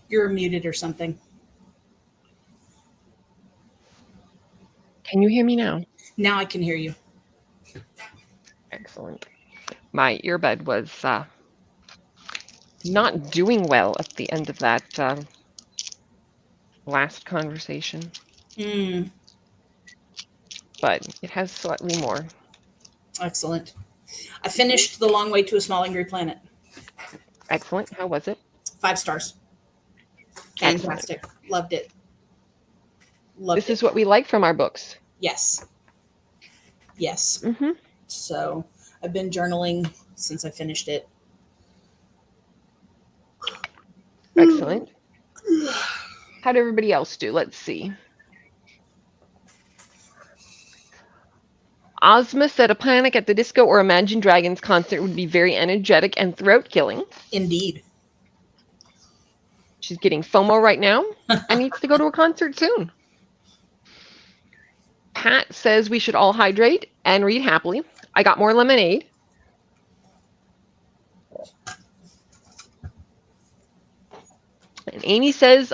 You're muted or something. Can you hear me now? Now I can hear you. Excellent. My earbud was not doing well at the end of that last conversation, but it has slightly more. Excellent. I finished The Long Way to a Small Angry Planet. Excellent. How was it? 5 stars. Fantastic. Excellent. Loved it. This is what we like from our books. Yes. Yes. So I've been journaling since I finished it. Excellent. How did everybody else do? Let's see. Ozma said a Panic at the Disco or Imagine Dragons concert would be very energetic and throat-killing. Indeed. She's getting FOMO right now and needs to go to a concert soon. Pat says we should all hydrate and read happily. I got more lemonade. And Amy says,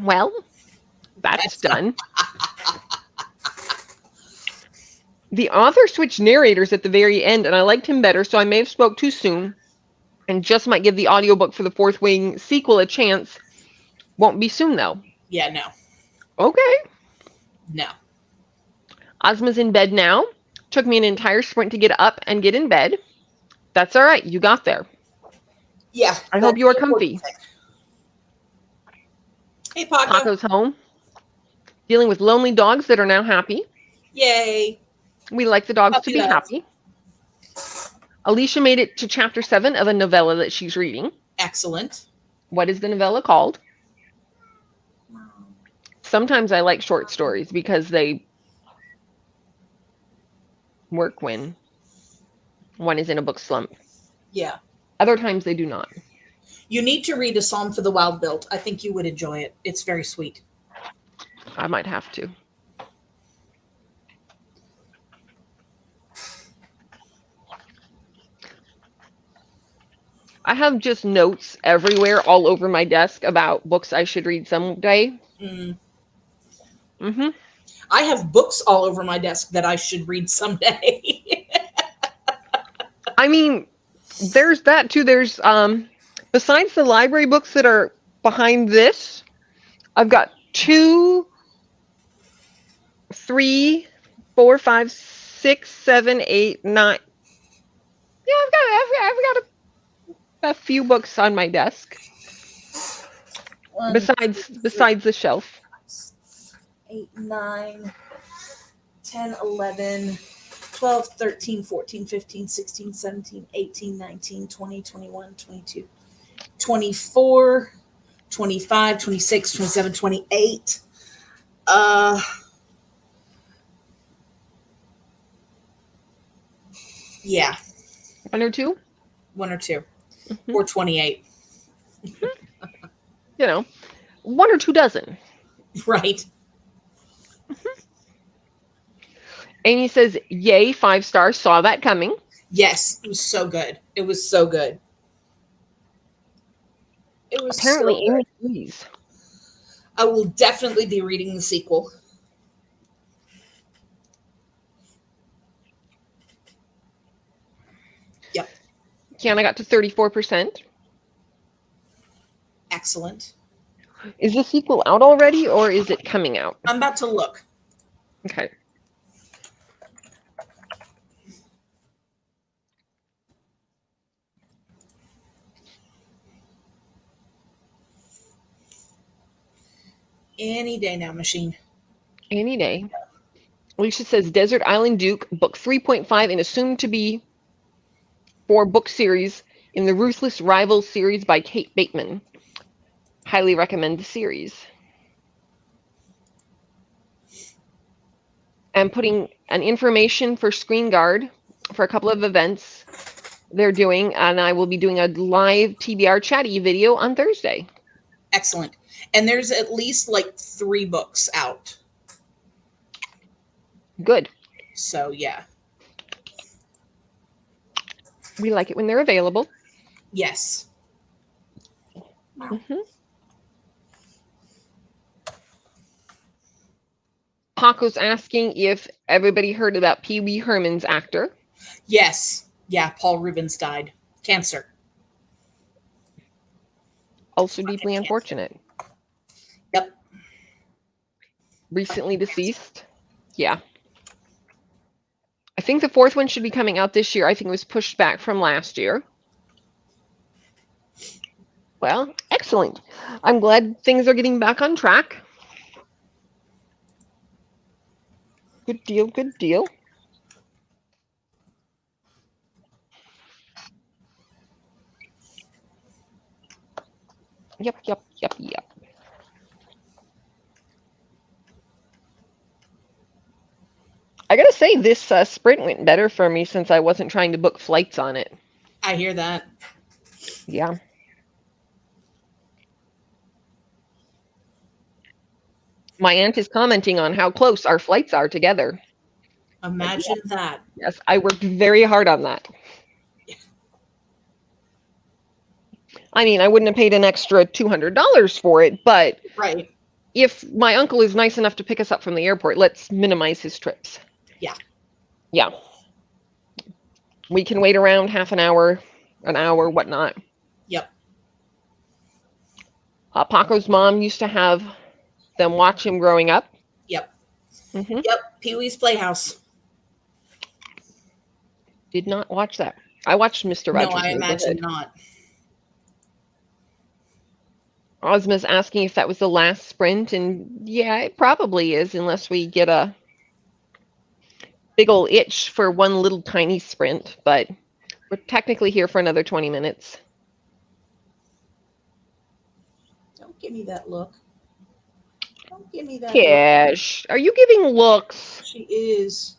well, that's done. The author switched narrators at the very end, and I liked him better, so I may have spoke too soon and just might give the audiobook for the Fourth Wing sequel a chance. Won't be soon, though. Yeah, no. Okay. No. Ozma's in bed now. Took me an entire sprint to get up and get in bed. That's all right. You got there. Yeah. I hope you are comfy. Hey, Paco. Paco's home. Dealing with lonely dogs that are now happy. Yay. We like the dogs to be happy. Alicia made it to chapter 7 of a novella that she's reading. Excellent. What is the novella called? Sometimes I like short stories because they work when one is in a book slump. Yeah. Other times they do not. You need to read A Psalm for the Wild Built. I think you would enjoy it. It's very sweet. I might have to. I have just notes everywhere all over my desk about books I should read someday. I have books all over my desk that I should read someday. I mean, there's that too. There's besides the library books that are behind this, I've got 2, 3, 4, 5, 6, 7, 8, 9. Yeah, I've got a few books on my desk. Besides the shelf. 8, 9, 10, 11, 12, 13, 14, 15, 16, 17, 18, 19, 20, 21, 22, 24, 25, 26, 27, 28. Yeah. 1 or 2? 1 or 2. Or 28. You know, 1 or 2 dozen. Right. Amy says, yay, 5 stars. Saw that coming. Yes, it was so good. It was so good. It was apparently so good. Amy agrees. I will definitely be reading the sequel. Yep. Kiana got to 34%. Excellent. Is the sequel out already, or is it coming out? I'm about to look. Okay. Any day now, machine. Any day. Alicia says Desert Island Duke, book 3.5 in a soon-to-be 4-book series in the Ruthless Rivals series by Kate Bateman. Highly recommend the series. I'm putting an information for Screen Guard for a couple of events they're doing, and I will be doing a live TBR chatty video on Thursday. Excellent. And there's at least like 3 books out. Good. So, yeah. We like it when they're available. Yes. Mm-hmm. Paco's asking if everybody heard about Pee Wee Herman's actor. Yes. Yeah, Paul Rubens died. Cancer. Also deeply unfortunate. Yep. Recently deceased. Yeah. I think the 4th one should be coming out this year. I think it was pushed back from last year. Well, excellent. I'm glad things are getting back on track. Good deal, good deal. Yep. I gotta say, this sprint went better for me since I wasn't trying to book flights on it. I hear that. Yeah. My aunt is commenting on how close our flights are together. Imagine that. Yes, I worked very hard on that. I mean, I wouldn't have paid an extra $200 for it, but right. If my uncle is nice enough to pick us up from the airport, let's minimize his trips. Yeah. Yeah. We can wait around half an hour, whatnot. Yep. Paco's mom used to have them watch him growing up. Yep. Mm-hmm. Yep. Pee-wee's Playhouse. Did not watch that. I watched Mr. Rogers' No, I imagine Neighborhood. not. Ozma's asking if that was the last sprint, and yeah, it probably is, unless we get a big ol' itch for one little tiny sprint, but we're technically here for another 20 minutes. Don't give me that look. Don't give me that Cash, are you giving looks? look. She is.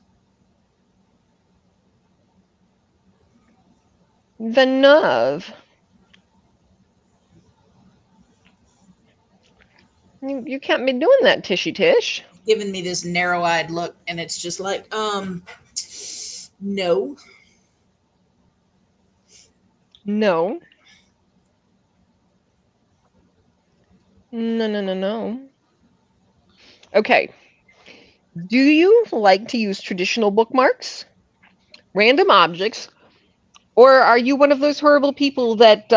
The nerve. You can't be doing that, Tishy Tish. Giving me this narrow-eyed look, and it's just like, no. No. No. Okay. Do you like to use traditional bookmarks, random objects, or are you one of those horrible people that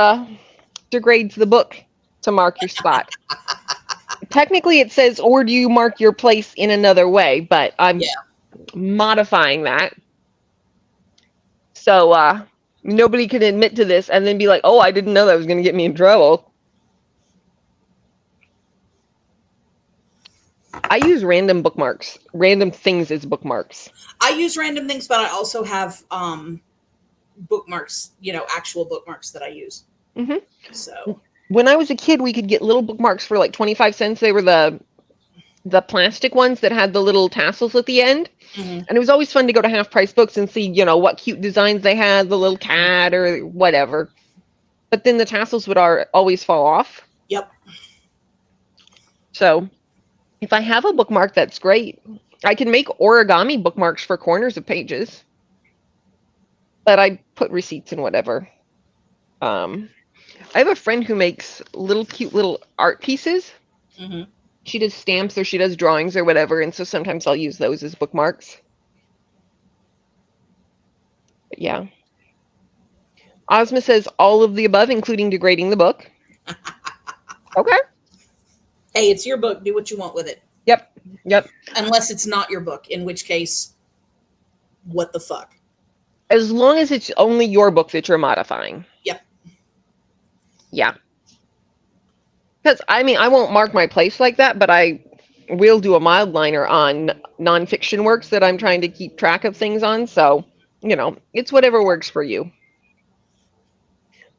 degrades the book to mark your spot? Technically, it says, or do you mark your place in another way, but I'm modifying that. So nobody can admit to this and then be like, oh, I didn't know that was going to get me in trouble. I use random bookmarks, random things as bookmarks. I use random things, but I also have bookmarks, actual bookmarks that I use. Mm-hmm. So when I was a kid, we could get little bookmarks for like 25 cents. They were the plastic ones that had the little tassels at the end. Mm-hmm. And it was always fun to go to Half Price Books and see, what cute designs they had, the little cat or whatever. But then the tassels would always fall off. Yep. So if I have a bookmark, that's great. I can make origami bookmarks for corners of pages. But I put receipts and whatever. I have a friend who makes cute little art pieces. Mm-hmm. She does stamps or she does drawings or whatever, and so sometimes I'll use those as bookmarks. But yeah. Ozma says all of the above, including degrading the book. Okay. Hey, it's your book. Do what you want with it. Yep. Unless it's not your book, in which case, what the fuck? As long as it's only your book that you're modifying. Yep. Yeah. Because, I won't mark my place like that, but I will do a mild liner on nonfiction works that I'm trying to keep track of things on. So, it's whatever works for you.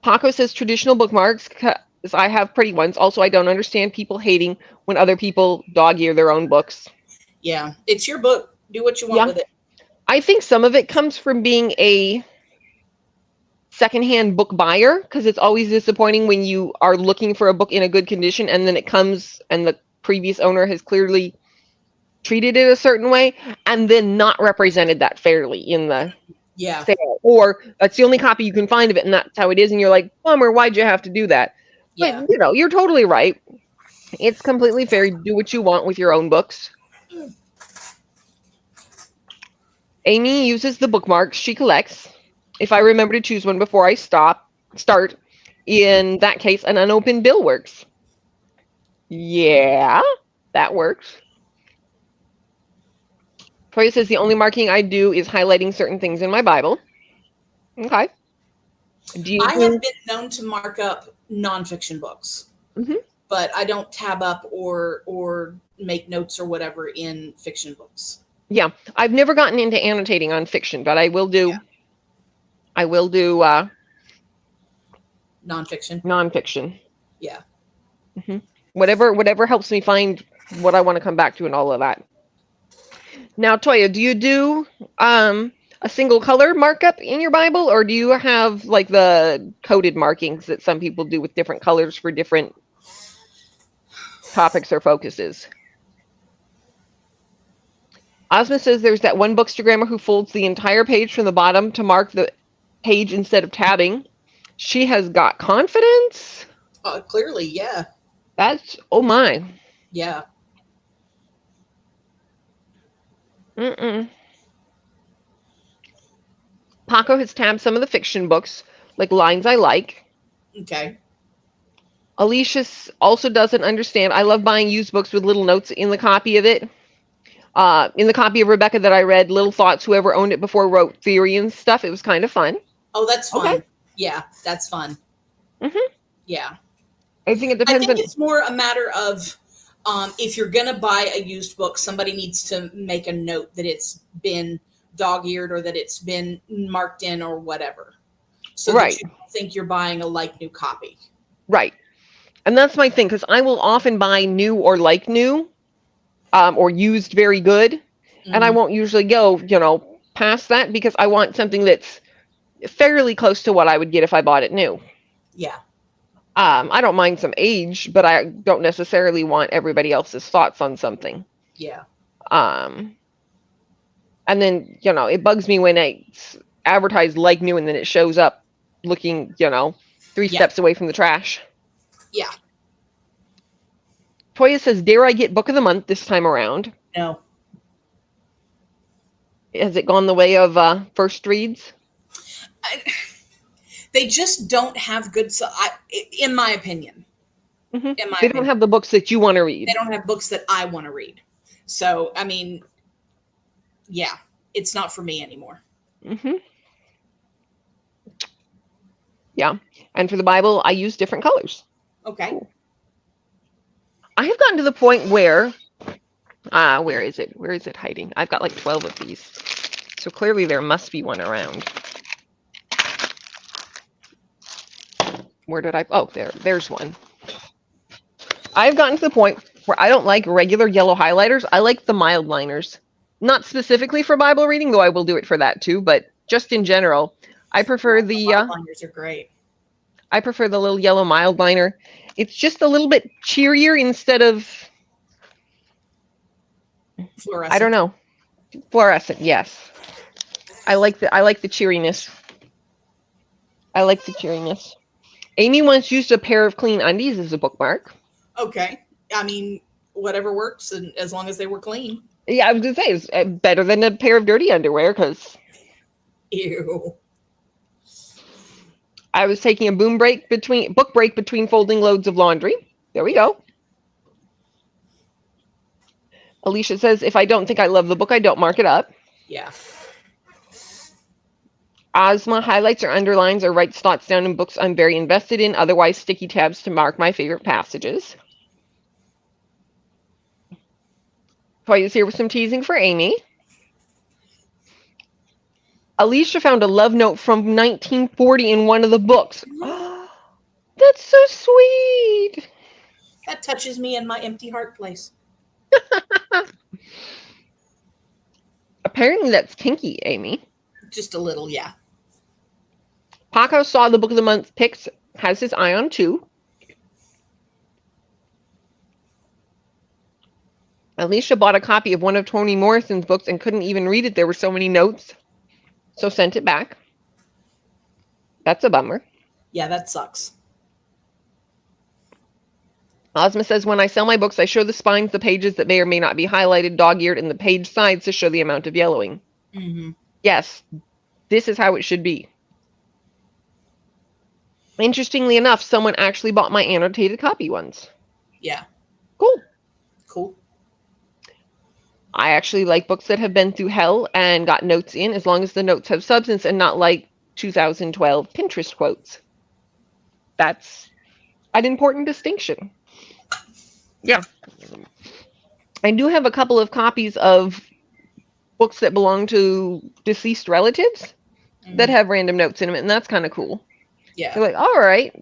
Paco says traditional bookmarks, because I have pretty ones. Also, I don't understand people hating when other people dog-ear their own books. Yeah. It's your book. Do what you want with it. I think some of it comes from being a secondhand book buyer, because it's always disappointing when you are looking for a book in a good condition and then it comes and the previous owner has clearly treated it a certain way and then not represented that fairly in the Yeah. sale, or that's the only copy you can find of it and that's how it is, and you're like, bummer, why'd you have to do that? But Yeah. you're totally right. It's completely fair. You do what you want with your own books. Amy uses the bookmarks she collects. If I remember to choose one before I start, in that case, an unopened bill works. Yeah, that works. Toya says the only marking I do is highlighting certain things in my Bible. Okay. Do you I have been known to mark up nonfiction books, but I don't tab up or make notes or whatever in fiction books. Yeah, I've never gotten into annotating on fiction, but I will do. Yeah. I will do Nonfiction. nonfiction. Yeah. Whatever helps me find what I want to come back to and all of that. Now, Toya, do you do a single color markup in your Bible, or do you have like the coded markings that some people do with different colors for different topics or focuses? Ozma says there's that one bookstagrammer who folds the entire page from the bottom to mark the page instead of tabbing. She has got confidence. Clearly, yeah. That's, oh my. Yeah. Paco has tabbed some of the fiction books, like Lines I Like. Okay. Alicia also doesn't understand. I love buying used books with little notes in the copy of it. In the copy of Rebecca that I read, little thoughts, whoever owned it before wrote theory and stuff. It was kind of fun. Oh, that's fun. Okay. Yeah, that's fun. Yeah. I think it depends. I think it's more a matter of if you're going to buy a used book, somebody needs to make a note that it's been dog-eared or that it's been marked in or whatever. So that you don't think you're buying a like new copy. Right. And that's my thing, because I will often buy new or like new or used very good. And I won't usually go, past that, because I want something that's fairly close to what I would get if I bought it new. Yeah. I don't mind some age, but I don't necessarily want everybody else's thoughts on something. Yeah. And then, it bugs me when it's advertised like new and then it shows up looking, 3 steps away from the trash. Yeah. Toya says, dare I get book of the month this time around? No. Has it gone the way of first reads? They just don't have good, in my opinion. They don't have the books that you want to read. They don't have books that I want to read. So, I mean, yeah, it's not for me anymore. Yeah. And for the Bible, I use different colors. Okay. Cool. I have gotten to the point where, where is it? Where is it hiding? I've got like 12 of these. So clearly there must be one around. Where did oh, there's one. I've gotten to the point where I don't like regular yellow highlighters. I like the mild liners. Not specifically for Bible reading, though I will do it for that too, but just in general, I prefer the liners are great. I prefer the little yellow mild liner. It's just a little bit cheerier instead of fluorescent. I don't know. Fluorescent, yes. I like the cheeriness. I like the cheeriness. Amy once used a pair of clean undies as a bookmark. Okay. I mean, whatever works, and as long as they were clean. Yeah, I was going to say, it's better than a pair of dirty underwear, because... Ew. I was taking a book break between folding loads of laundry. There we go. Alicia says, if I don't think I love the book, I don't mark it up. Yeah. Ozma highlights or underlines or writes thoughts down in books I'm very invested in, otherwise sticky tabs to mark my favorite passages. Toya's here with some teasing for Amy. Alicia found a love note from 1940 in one of the books. Oh, that's so sweet. That touches me in my empty heart place. Apparently that's kinky, Amy. Just a little, yeah. Paco saw the book of the month picks, has his eye on too. Alicia bought a copy of one of Toni Morrison's books and couldn't even read it. There were so many notes. So sent it back. That's a bummer. Yeah, that sucks. Ozma says, when I sell my books, I show the spines, the pages that may or may not be highlighted, dog-eared, and the page sides to show the amount of yellowing. Mm-hmm. Yes, this is how it should be. Interestingly enough, someone actually bought my annotated copy ones. Yeah. Cool. Cool. I actually like books that have been through hell and got notes in, as long as the notes have substance and not like 2012 Pinterest quotes. That's an important distinction. Yeah. I do have a couple of copies of books that belong to deceased relatives that have random notes in them, and that's kind of cool. Yeah. They're like, all right,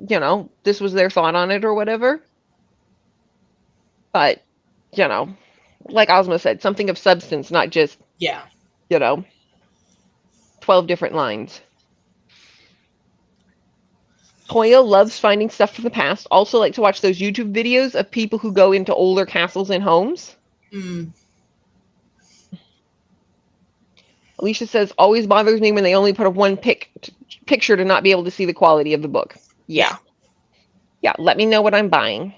this was their thought on it or whatever. But, like Ozma said, something of substance, not just, 12 different lines. Toya loves finding stuff from the past. Also like to watch those YouTube videos of people who go into older castles and homes. Mm. Alicia says, always bothers me when they only put one picture to not be able to see the quality of the book. Yeah, let me know what I'm buying.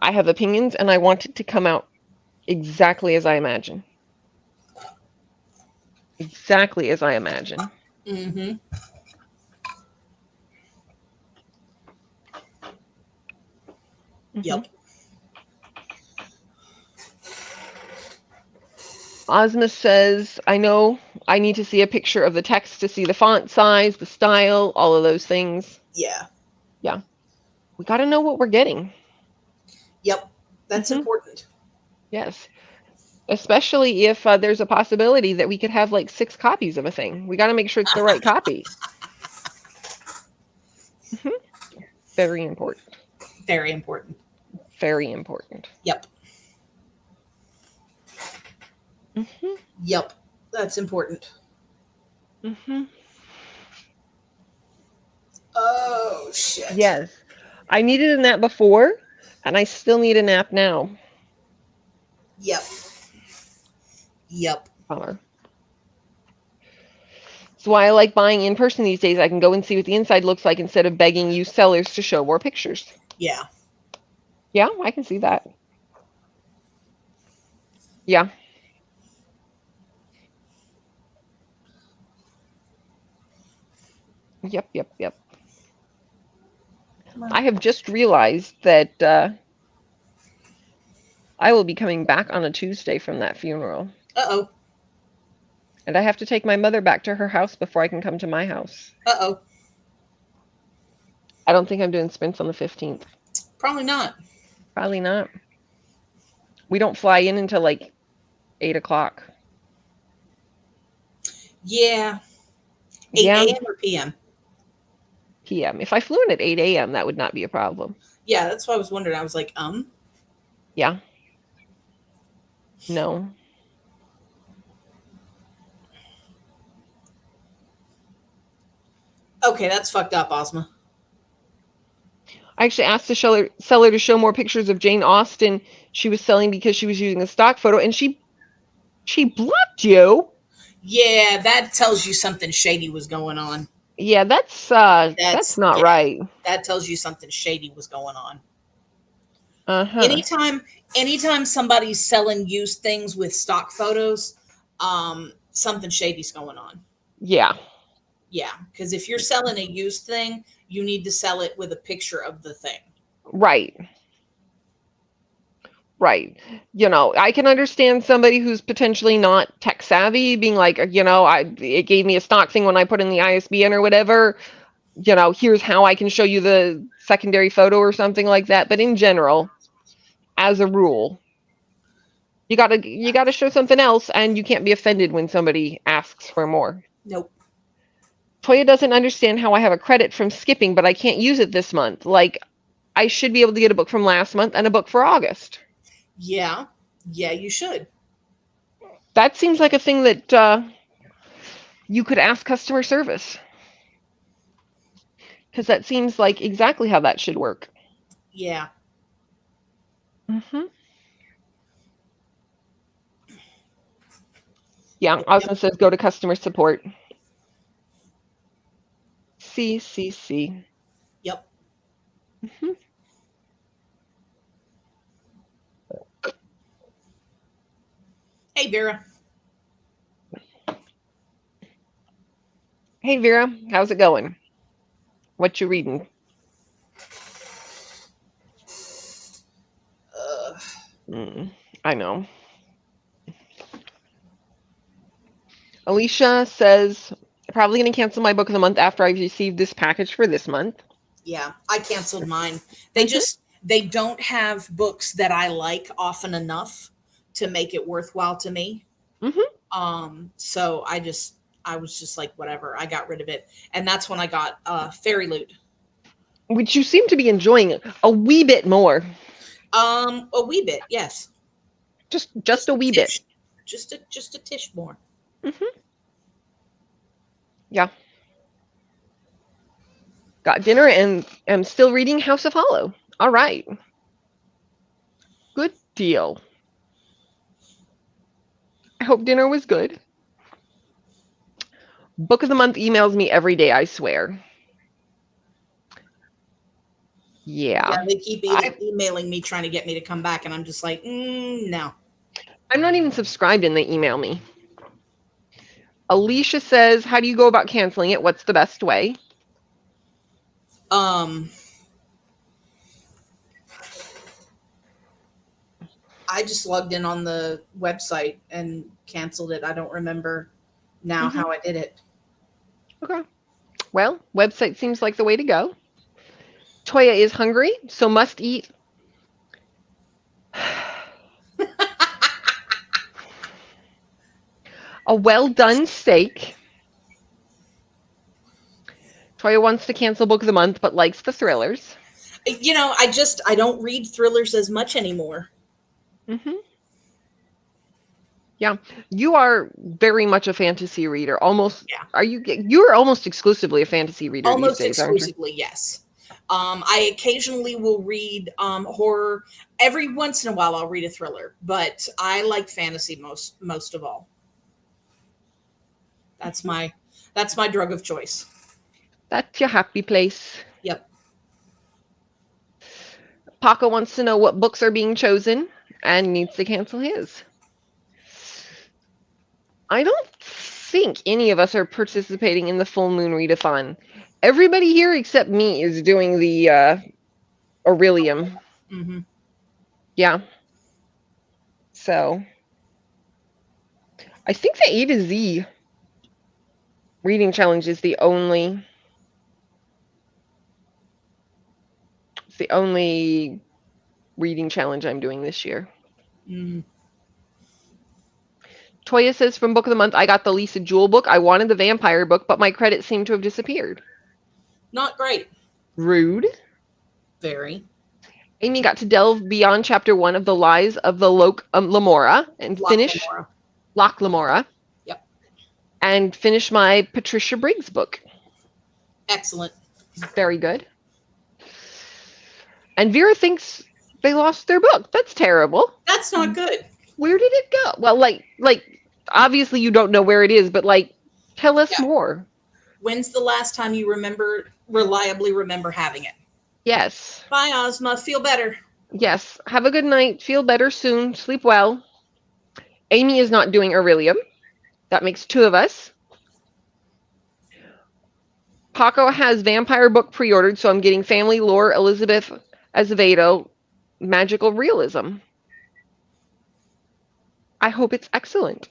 I have opinions, and I want it to come out exactly as I imagine. Exactly as I imagine. Mm-hmm. Yep. Ozma says, I know I need to see a picture of the text to see the font size, the style, all of those things. Yeah. Yeah. We got to know what we're getting. Yep. That's important. Yes. Especially if there's a possibility that we could have like 6 copies of a thing. We got to make sure it's the right copy. Very important. Very important. Very important. Yep. Yep. That's important. Oh, shit. Yes. I needed a nap before, and I still need a nap now. Yep. Yep. Bummer. That's why I like buying in person these days. I can go and see what the inside looks like instead of begging you sellers to show more pictures. Yeah. Yeah, I can see that. Yeah. Yep. I have just realized that I will be coming back on a Tuesday from that funeral. Uh-oh. And I have to take my mother back to her house before I can come to my house. Uh-oh. I don't think I'm doing sprints on the 15th. Probably not. Probably not. We don't fly in until like 8 o'clock. Yeah. 8 a.m. or p.m.? PM. If I flew in at 8 a.m., that would not be a problem. Yeah, that's why I was wondering. I was like, Yeah. No. Okay, that's fucked up, Ozma. I actually asked the seller to show more pictures of Jane Austen she was selling because she was using a stock photo, and she blocked you. Yeah, that tells you something shady was going on. Yeah, that's not right. That tells you something shady was going on. Uh-huh. Anytime somebody's selling used things with stock photos, something shady's going on. Yeah. Yeah, because if you're selling a used thing, you need to sell it with a picture of the thing. Right. I can understand somebody who's potentially not tech savvy being like, it gave me a stock thing when I put in the ISBN or whatever. Here's how I can show you the secondary photo or something like that. But in general, as a rule, you gotta show something else, and you can't be offended when somebody asks for more. Nope. Toya doesn't understand how I have a credit from skipping, but I can't use it this month. Like, I should be able to get a book from last month and a book for August. Yeah, you should. That seems like a thing that you could ask customer service. Because that seems like exactly how that should work. Yeah. Yeah, also says go to customer support. C. Yep. Mhm. Hey, Vera. Hey Vera, how's it going? What you reading? I know. Alicia says, probably going to cancel my book of the month after I've received this package for this month. Yeah, I canceled mine. Mhm. They don't have books that I like often enough to make it worthwhile to me. Mhm. So I was just like, whatever. I got rid of it, and that's when I got Fairy Loot. Which you seem to be enjoying a wee bit more. A wee bit, yes. Just a wee bit. Just a tish more. Mhm. Yeah. Got dinner and am still reading House of Hollow. All right. Good deal. I hope dinner was good. Book of the month emails me every day, I swear. Yeah, Yeah. they keep I, emailing me trying to get me to come back, and I'm just like, no. I'm not even subscribed and they email me. Alicia says, how do you go about canceling it? What's the best way? I just logged in on the website and canceled it. I don't remember now how I did it. Okay. Well, website seems like the way to go. Toya is hungry, so must eat. A well done steak. Toya wants to cancel book of the month, but likes the thrillers. You know, I don't read thrillers as much anymore. Mm-hmm. Yeah, you are very much a fantasy reader. Almost, Yeah. You're almost exclusively a fantasy reader these Almost days, aren't you? exclusively, yes. I occasionally will read horror. Every once in a while, I'll read a thriller, but I like fantasy most of all. That's my drug of choice. That's your happy place. Yep. Paco wants to know what books are being chosen and needs to cancel his. I don't think any of us are participating in the full moon readathon. Everybody here except me is doing the Aurelium. Mm-hmm. Yeah. So I think the A to Z reading challenge is the only reading challenge I'm doing this year. Mm. Toya says from book of the month, I got the Lisa Jewell book. I wanted the vampire book, but my credits seem to have disappeared. Not great. Rude. Very. Amy got to delve beyond chapter 1 of the Lies of the Lamora and finish Locke Lamora. Yep. And finish my Patricia Briggs book. Excellent. Very good. And Vera thinks they lost their book. That's terrible. That's not good. Where did it go? Well, like obviously you don't know where it is, but like tell us more. When's the last time you reliably remember having it? Yes. Bye, Ozma. Feel better. Yes. Have a good night. Feel better soon. Sleep well. Amy is not doing Aurelium. That makes 2 of us. Paco has vampire book pre-ordered, so I'm getting Family Lore, Elizabeth Azevedo, Magical Realism. I hope it's excellent.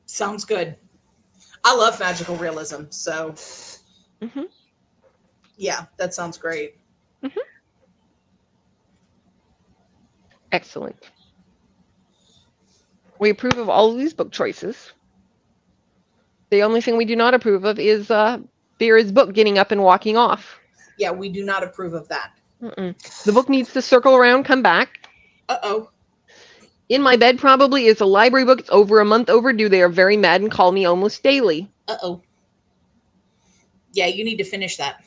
Sounds good. I love magical realism, so yeah, that sounds great. Excellent. We approve of all of these book choices. The only thing we do not approve of is Vera's book getting up and walking off. Yeah, we do not approve of that. The book needs to circle around, come back. Uh-oh. In My Bed probably is a library book. It's over a month overdue. They are very mad and call me almost daily. Uh-oh. Yeah, you need to finish that.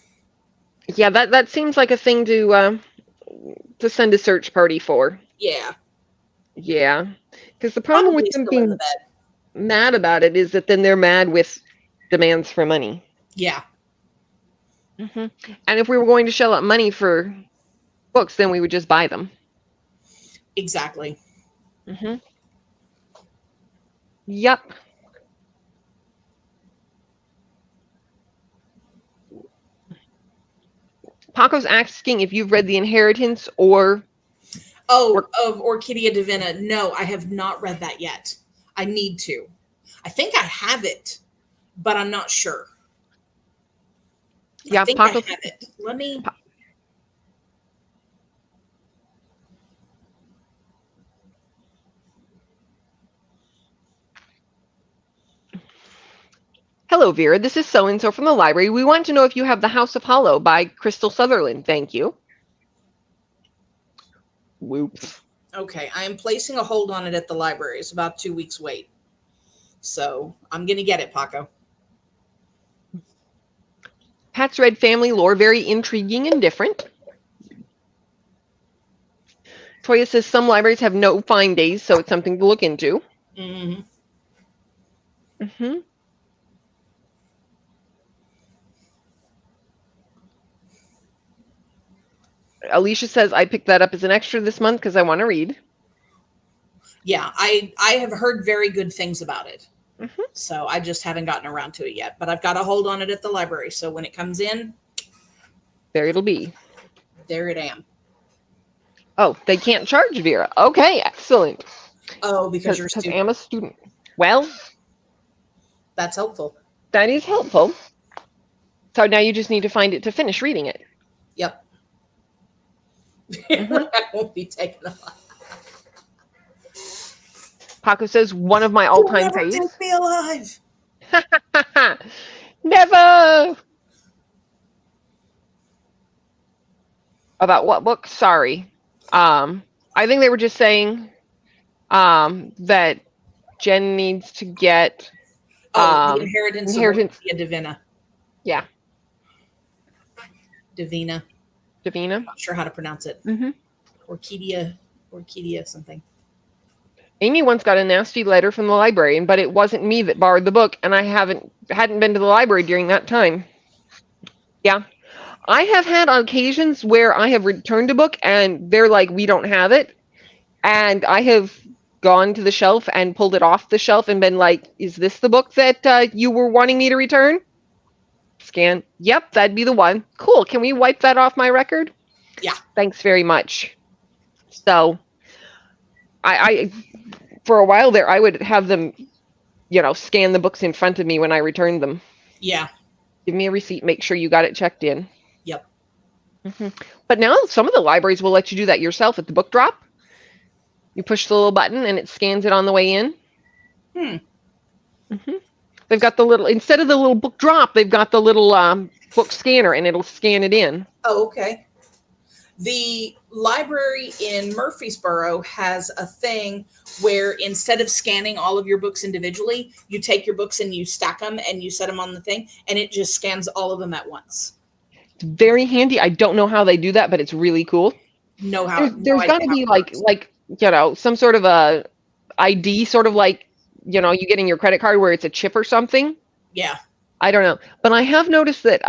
Yeah, that seems like a thing to send a search party for. Yeah. Yeah, because the problem Probably with them still in being the bed. mad about it is that then they're mad with demands for money. Yeah. And if we were going to shell out money for books, then we would just buy them. Exactly. Yep. Paco's asking if you've read The Inheritance or... of Orchidia Divina. No, I have not read that yet. I need to. I think I have it, but I'm not sure. Yeah, I think Paco... I have it. Let me... Hello, Vera. This is so-and-so from the library. We want to know if you have The House of Hollow by Crystal Sutherland. Thank you. Whoops. Okay, I am placing a hold on it at the library. It's about 2 weeks wait. So I'm going to get it, Paco. Pat's read family lore, very intriguing and different. Toya says some libraries have no fine days, so it's something to look into. Alicia says, I picked that up as an extra this month because I want to read. Yeah, I have heard very good things about it. So I just haven't gotten around to it yet. But I've got a hold on it at the library. So when it comes in, there it'll be. There it am. Oh, they can't charge Vera. Okay, excellent. Oh, because you're a student. I'm a student. Well, that's helpful. That is helpful. So now you just need to find it to finish reading it. Yep. I won't be taking a lot. Paco says one of my all-time faves. Take me alive. Never. About what book? Sorry. I think they were just saying that Jen needs to get the Inheritance of Divina. Yeah. Divina. I'm not sure how to pronounce it. Orchidia something. Amy once got a nasty letter from the librarian, but it wasn't me that borrowed the book, and I hadn't been to the library during that time. Yeah. I have had occasions where I have returned a book and they're like, we don't have it. And I have gone to the shelf and pulled it off the shelf and been like, is this the book that you were wanting me to return? Scan. Yep, that'd be the one. Cool. Can we wipe that off my record? Yeah. Thanks very much. So I for a while there, I would have them, scan the books in front of me when I returned them. Yeah. Give me a receipt. Make sure you got it checked in. Yep. But now some of the libraries will let you do that yourself at the book drop. You push the little button and it scans it on the way in. They've got the little, instead of the little book drop, they've got the little book scanner and it'll scan it in. Oh, okay. The library in Murfreesboro has a thing where instead of scanning all of your books individually, you take your books and you stack them and you set them on the thing and it just scans all of them at once. It's very handy. I don't know how they do that, but it's really cool. There's got to be like some sort of a ID, sort of like, you get in your credit card where it's a chip or something. Yeah. I don't know. But I have noticed that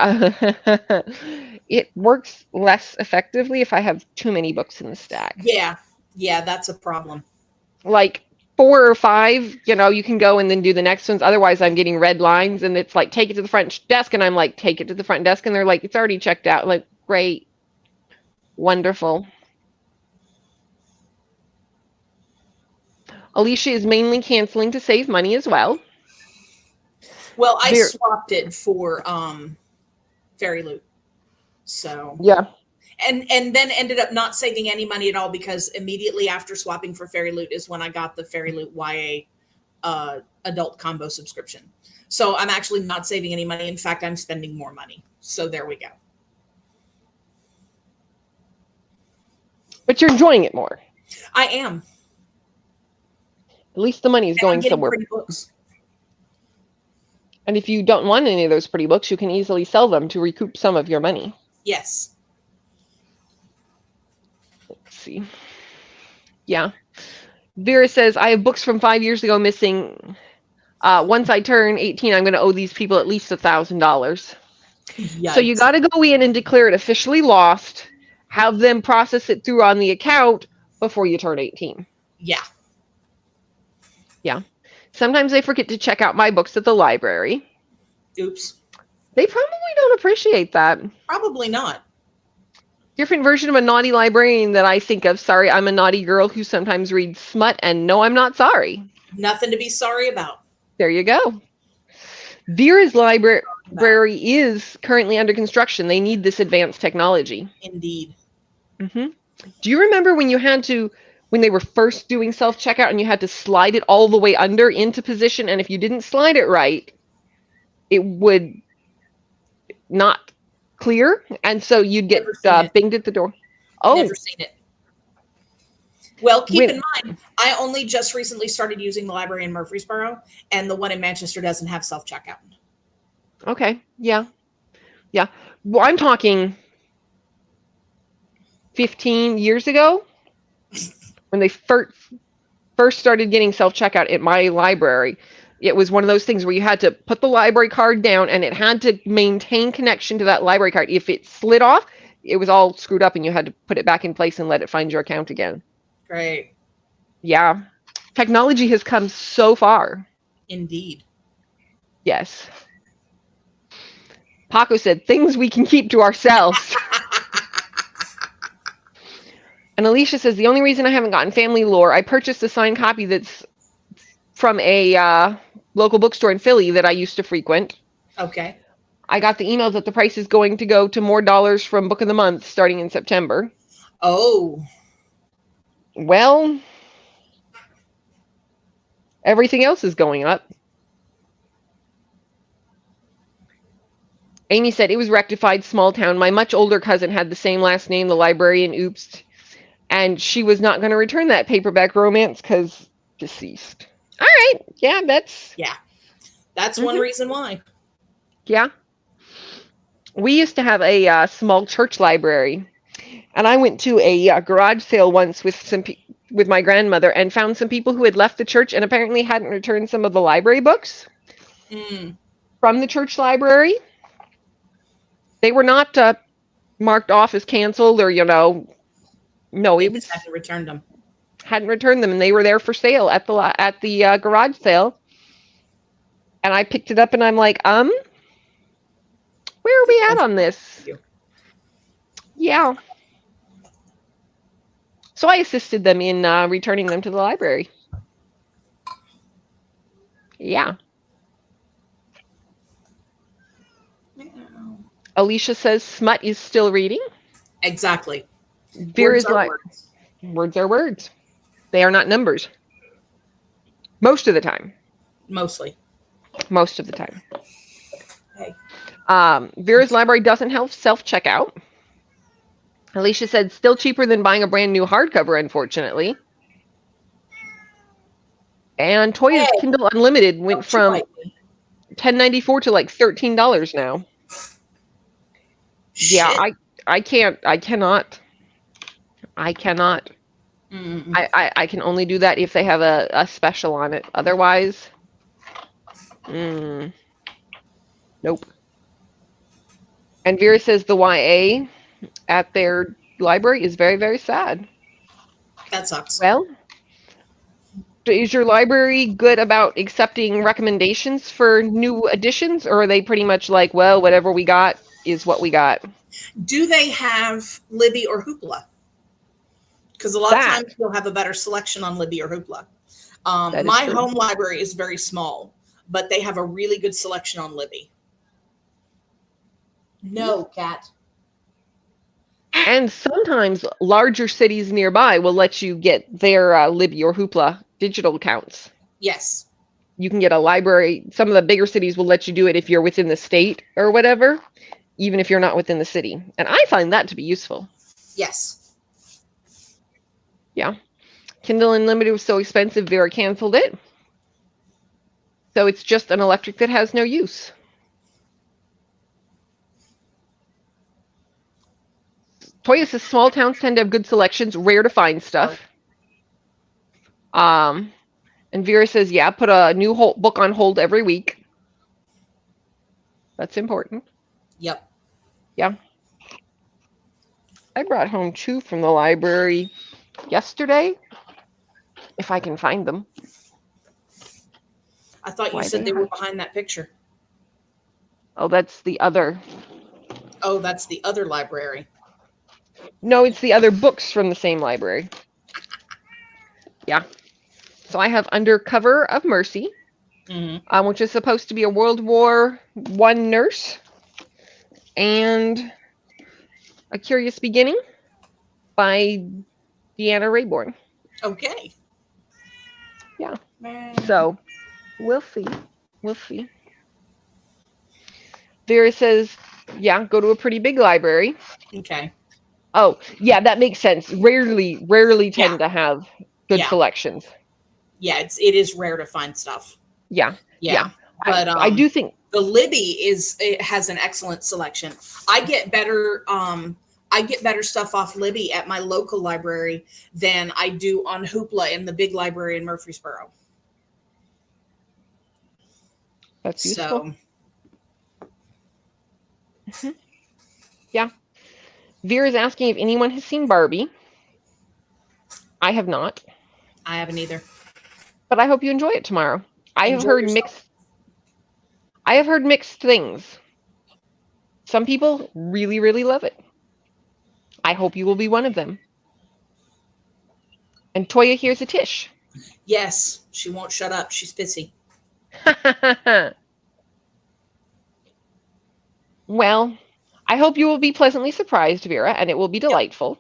it works less effectively if I have too many books in the stack. Yeah. Yeah, that's a problem. Like 4 or 5, you can go and then do the next ones. Otherwise, I'm getting red lines and it's like, take it to the front desk. And I'm like, take it to the front desk. And they're like, it's already checked out. Like, great. Wonderful. Alicia is mainly canceling to save money as well. Well, I swapped it for Fairy Loot. So yeah. And then ended up not saving any money at all because immediately after swapping for Fairy Loot is when I got the Fairy Loot YA adult combo subscription. So I'm actually not saving any money. In fact, I'm spending more money. So there we go. But you're enjoying it more. I am. At least the money is going somewhere. Pretty books. And if you don't want any of those pretty books, you can easily sell them to recoup some of your money. Yes. Let's see. Yeah. Vera says, I have books from 5 years ago missing. once I turn 18, I'm going to owe these people at least $1,000. So you Yikes. got to go in and declare it officially lost, have them process it through on the account before you turn 18. Yeah. Yeah. Sometimes they forget to check out my books at the library. Oops. They probably don't appreciate that. Probably not. Different version of a naughty librarian that I think of. Sorry, I'm a naughty girl who sometimes reads smut, and no, I'm not sorry. Nothing to be sorry about. There you go. Vera's library is currently under construction. They need this advanced technology. Indeed. Mm-hmm. Do you remember when you had to, when they were first doing self-checkout and you had to slide it all the way under into position, and if you didn't slide it right, it would not clear, and so you'd get binged at the door? Oh, never seen it. Well, keep in mind, I only just recently started using the library in Murfreesboro, and the one in Manchester doesn't have self-checkout. Okay, yeah. Well, I'm talking 15 years ago when they first started getting self-checkout at my library. It was one of those things where you had to put the library card down, and it had to maintain connection to that library card. If it slid off, it was all screwed up, and you had to put it back in place and let it find your account again. Great. Yeah. Technology has come so far. Indeed. Yes. Paco said, things we can keep to ourselves. And Alicia says, the only reason I haven't gotten Family Lore, I purchased a signed copy that's from a local bookstore in Philly that I used to frequent. Okay. I got the email that the price is going to go to more dollars from Book of the Month starting in September. Oh. Well, everything else is going up. Amy said, it was rectified, small town. My much older cousin had the same last name, the librarian, oops. And she was not going to return that paperback romance because deceased. All right. Yeah, that's one reason why. Yeah. We used to have a small church library. And I went to a garage sale once with my grandmother and found some people who had left the church and apparently hadn't returned some of the library books from the church library. They were not marked off as canceled or, no, They just hadn't returned them. Hadn't returned them, and they were there for sale at the garage sale. And I picked it up, and I'm like, where are we at on this? Yeah. So I assisted them in returning them to the library. Yeah. Alicia says smut is still reading. Exactly. Vera's like, words are words. They are not numbers. Most of the time. Mostly. Most of the time. Hey. Vera's library doesn't have self-checkout. Alicia said, still cheaper than buying a brand new hardcover, unfortunately. And Toya's Kindle Unlimited went from $10.94 to like $13 now. Shit. Yeah, I cannot. I can only do that if they have a special on it. Otherwise, nope. And Vera says the YA at their library is very, very sad. That sucks. Well, is your library good about accepting recommendations for new editions, or are they pretty much like, well, whatever we got is what we got? Do they have Libby or Hoopla? Because a lot of times you'll have a better selection on Libby or Hoopla. My home library is very small, but they have a really good selection on Libby. No, cat. And sometimes larger cities nearby will let you get their Libby or Hoopla digital accounts. Yes. You can get a library. Some of the bigger cities will let you do it if you're within the state or whatever, even if you're not within the city. And I find that to be useful. Yes. Yeah. Kindle Unlimited was so expensive, Vera canceled it. So it's just an electric that has no use. Toya says small towns tend to have good selections, rare to find stuff. And Vera says, yeah, put a new book on hold every week. That's important. Yep. Yeah. I brought home 2 from the library yesterday, if I can find them. I thought you Why said they they were hide? behind that picture. Oh, that's the other. Oh, that's the other library. No, it's the other books from the same library. Yeah. So I have Under Cover of Mercy, which is supposed to be a World War I nurse, and A Curious Beginning by Deanna Rayborn. Okay. Yeah. So we'll see. We'll see. Vera says, yeah, go to a pretty big library. Okay. Oh, yeah, that makes sense. Rarely tend to have good Yeah. selections. Yeah, it is rare to find stuff. Yeah. Yeah. But I do think the Libby has an excellent selection. I get better stuff off Libby at my local library than I do on Hoopla in the big library in Murfreesboro. that's useful. So Yeah. Vera's asking if anyone has seen Barbie. I have not. I haven't either. But I hope you enjoy it tomorrow. I have Enjoy yourself. heard mixed things. Some people really, really love it. I hope you will be one of them. And Toya here's a Tish. Yes, she won't shut up. She's pissy. Well, I hope you will be pleasantly surprised, Vera, and it will be delightful.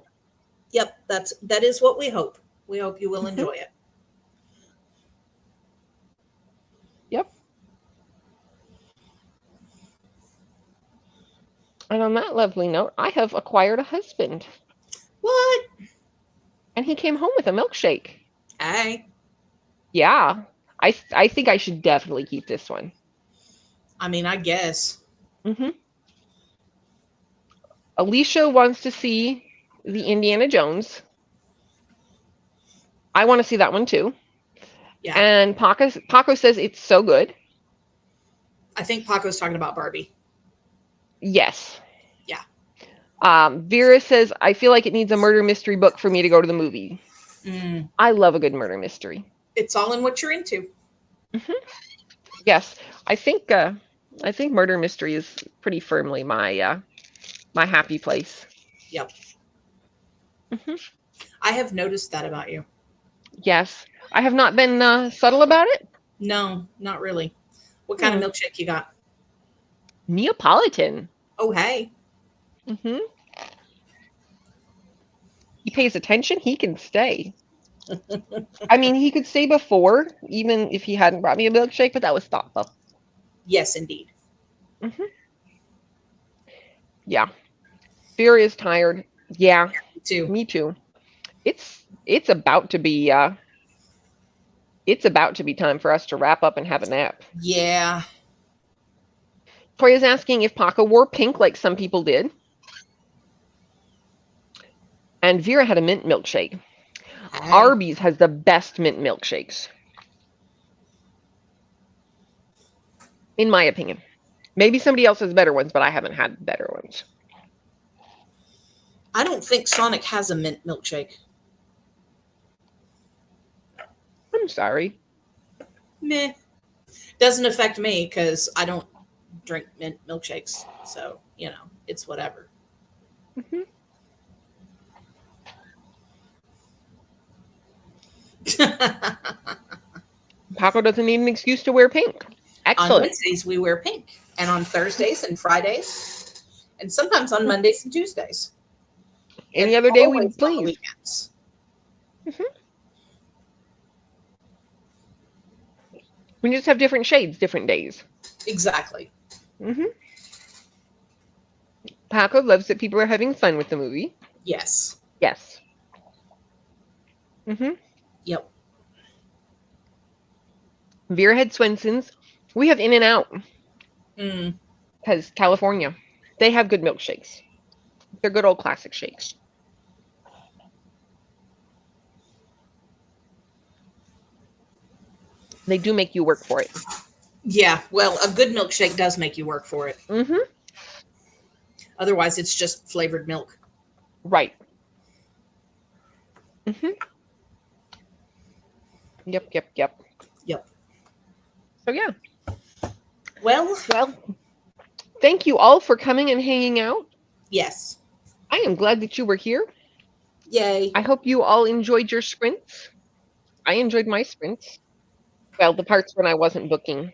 Yep, that is what we hope. We hope you will enjoy it. Yep. And on that lovely note, I have acquired a husband. What? And he came home with a milkshake. Hey. Yeah. I think I should definitely keep this one. I mean, I guess. Alicia wants to see the Indiana Jones. I want to see that one too. Yeah. And Paco says it's so good. I think Paco's talking about Barbie. Yes. Yeah. Vera says, I feel like it needs a murder mystery book for me to go to the movie. I love a good murder mystery. It's all in what you're into. Yes. I think murder mystery is pretty firmly my happy place. Yep. I have noticed that about you. Yes. I have not been subtle about it. No, not really. What kind of milkshake you got? Neapolitan. Oh, hey. He pays attention, he can stay. I mean, he could stay before, even if he hadn't brought me a milkshake, but that was thoughtful. Yes, indeed. Yeah. Vera is tired. Yeah. Me too. It's about to be time for us to wrap up and have a nap. Yeah. Toya's asking if Paco wore pink like some people did. And Vera had a mint milkshake. Arby's has the best mint milkshakes. In my opinion. Maybe somebody else has better ones, but I haven't had better ones. I don't think Sonic has a mint milkshake. I'm sorry. Meh. Doesn't affect me because I don't drink mint milkshakes. So, it's whatever. Paco doesn't need an excuse to wear pink. Excellent. On Wednesdays, we wear pink. And on Thursdays and Fridays. And sometimes on Mondays and Tuesdays. Any other day we please. We just have different shades, different days. Exactly. Paco loves that people are having fun with the movie. Yes. Yes. Yep. Vera had Swenson's. We have In-N-Out. Because California. They have good milkshakes. They're good old classic shakes. They do make you work for it. Yeah, well, a good milkshake does make you work for it. Mm-hmm. Otherwise, it's just flavored milk. Right. Mm-hmm. Yep. Yep. So yeah. Well, Thank you all for coming and hanging out. yes. I am glad that you were here. Yay. I hope you all enjoyed your sprints. I enjoyed my sprints. Well, the parts when I wasn't booking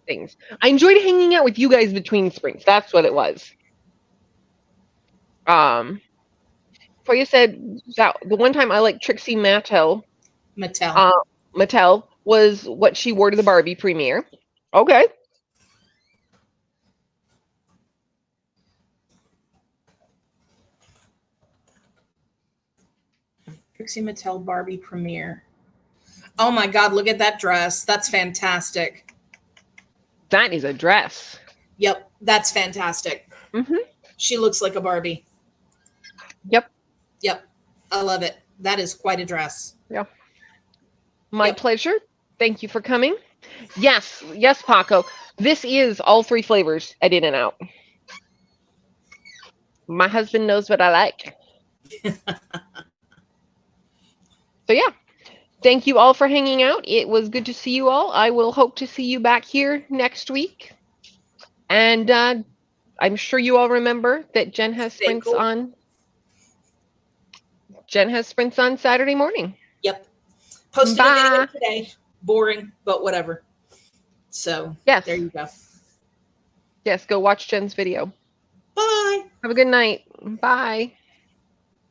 things. I enjoyed hanging out with you guys between sprints. That's what it was. Toya said that the one time I liked Trixie Mattel. Mattel was what she wore to the Barbie premiere. Okay. Trixie Mattel Barbie premiere. Oh my God, look at that dress. That's fantastic. That is a dress. Yep, that's fantastic. Mm-hmm. She looks like a Barbie. Yep. I love it. That is quite a dress. Yeah. My pleasure. Thank you for coming. Yes, Paco. This is all 3 flavors at In-N-Out. My husband knows what I like. So yeah. Thank you all for hanging out. It was good to see you all. I will hope to see you back here next week. And I'm sure you all remember that Jen has sprints on. Jen has sprints on Saturday morning. Yep. Posted a video today. Boring, but whatever. So yes. There you go. Yes, go watch Jen's video. Bye. Have a good night. Bye.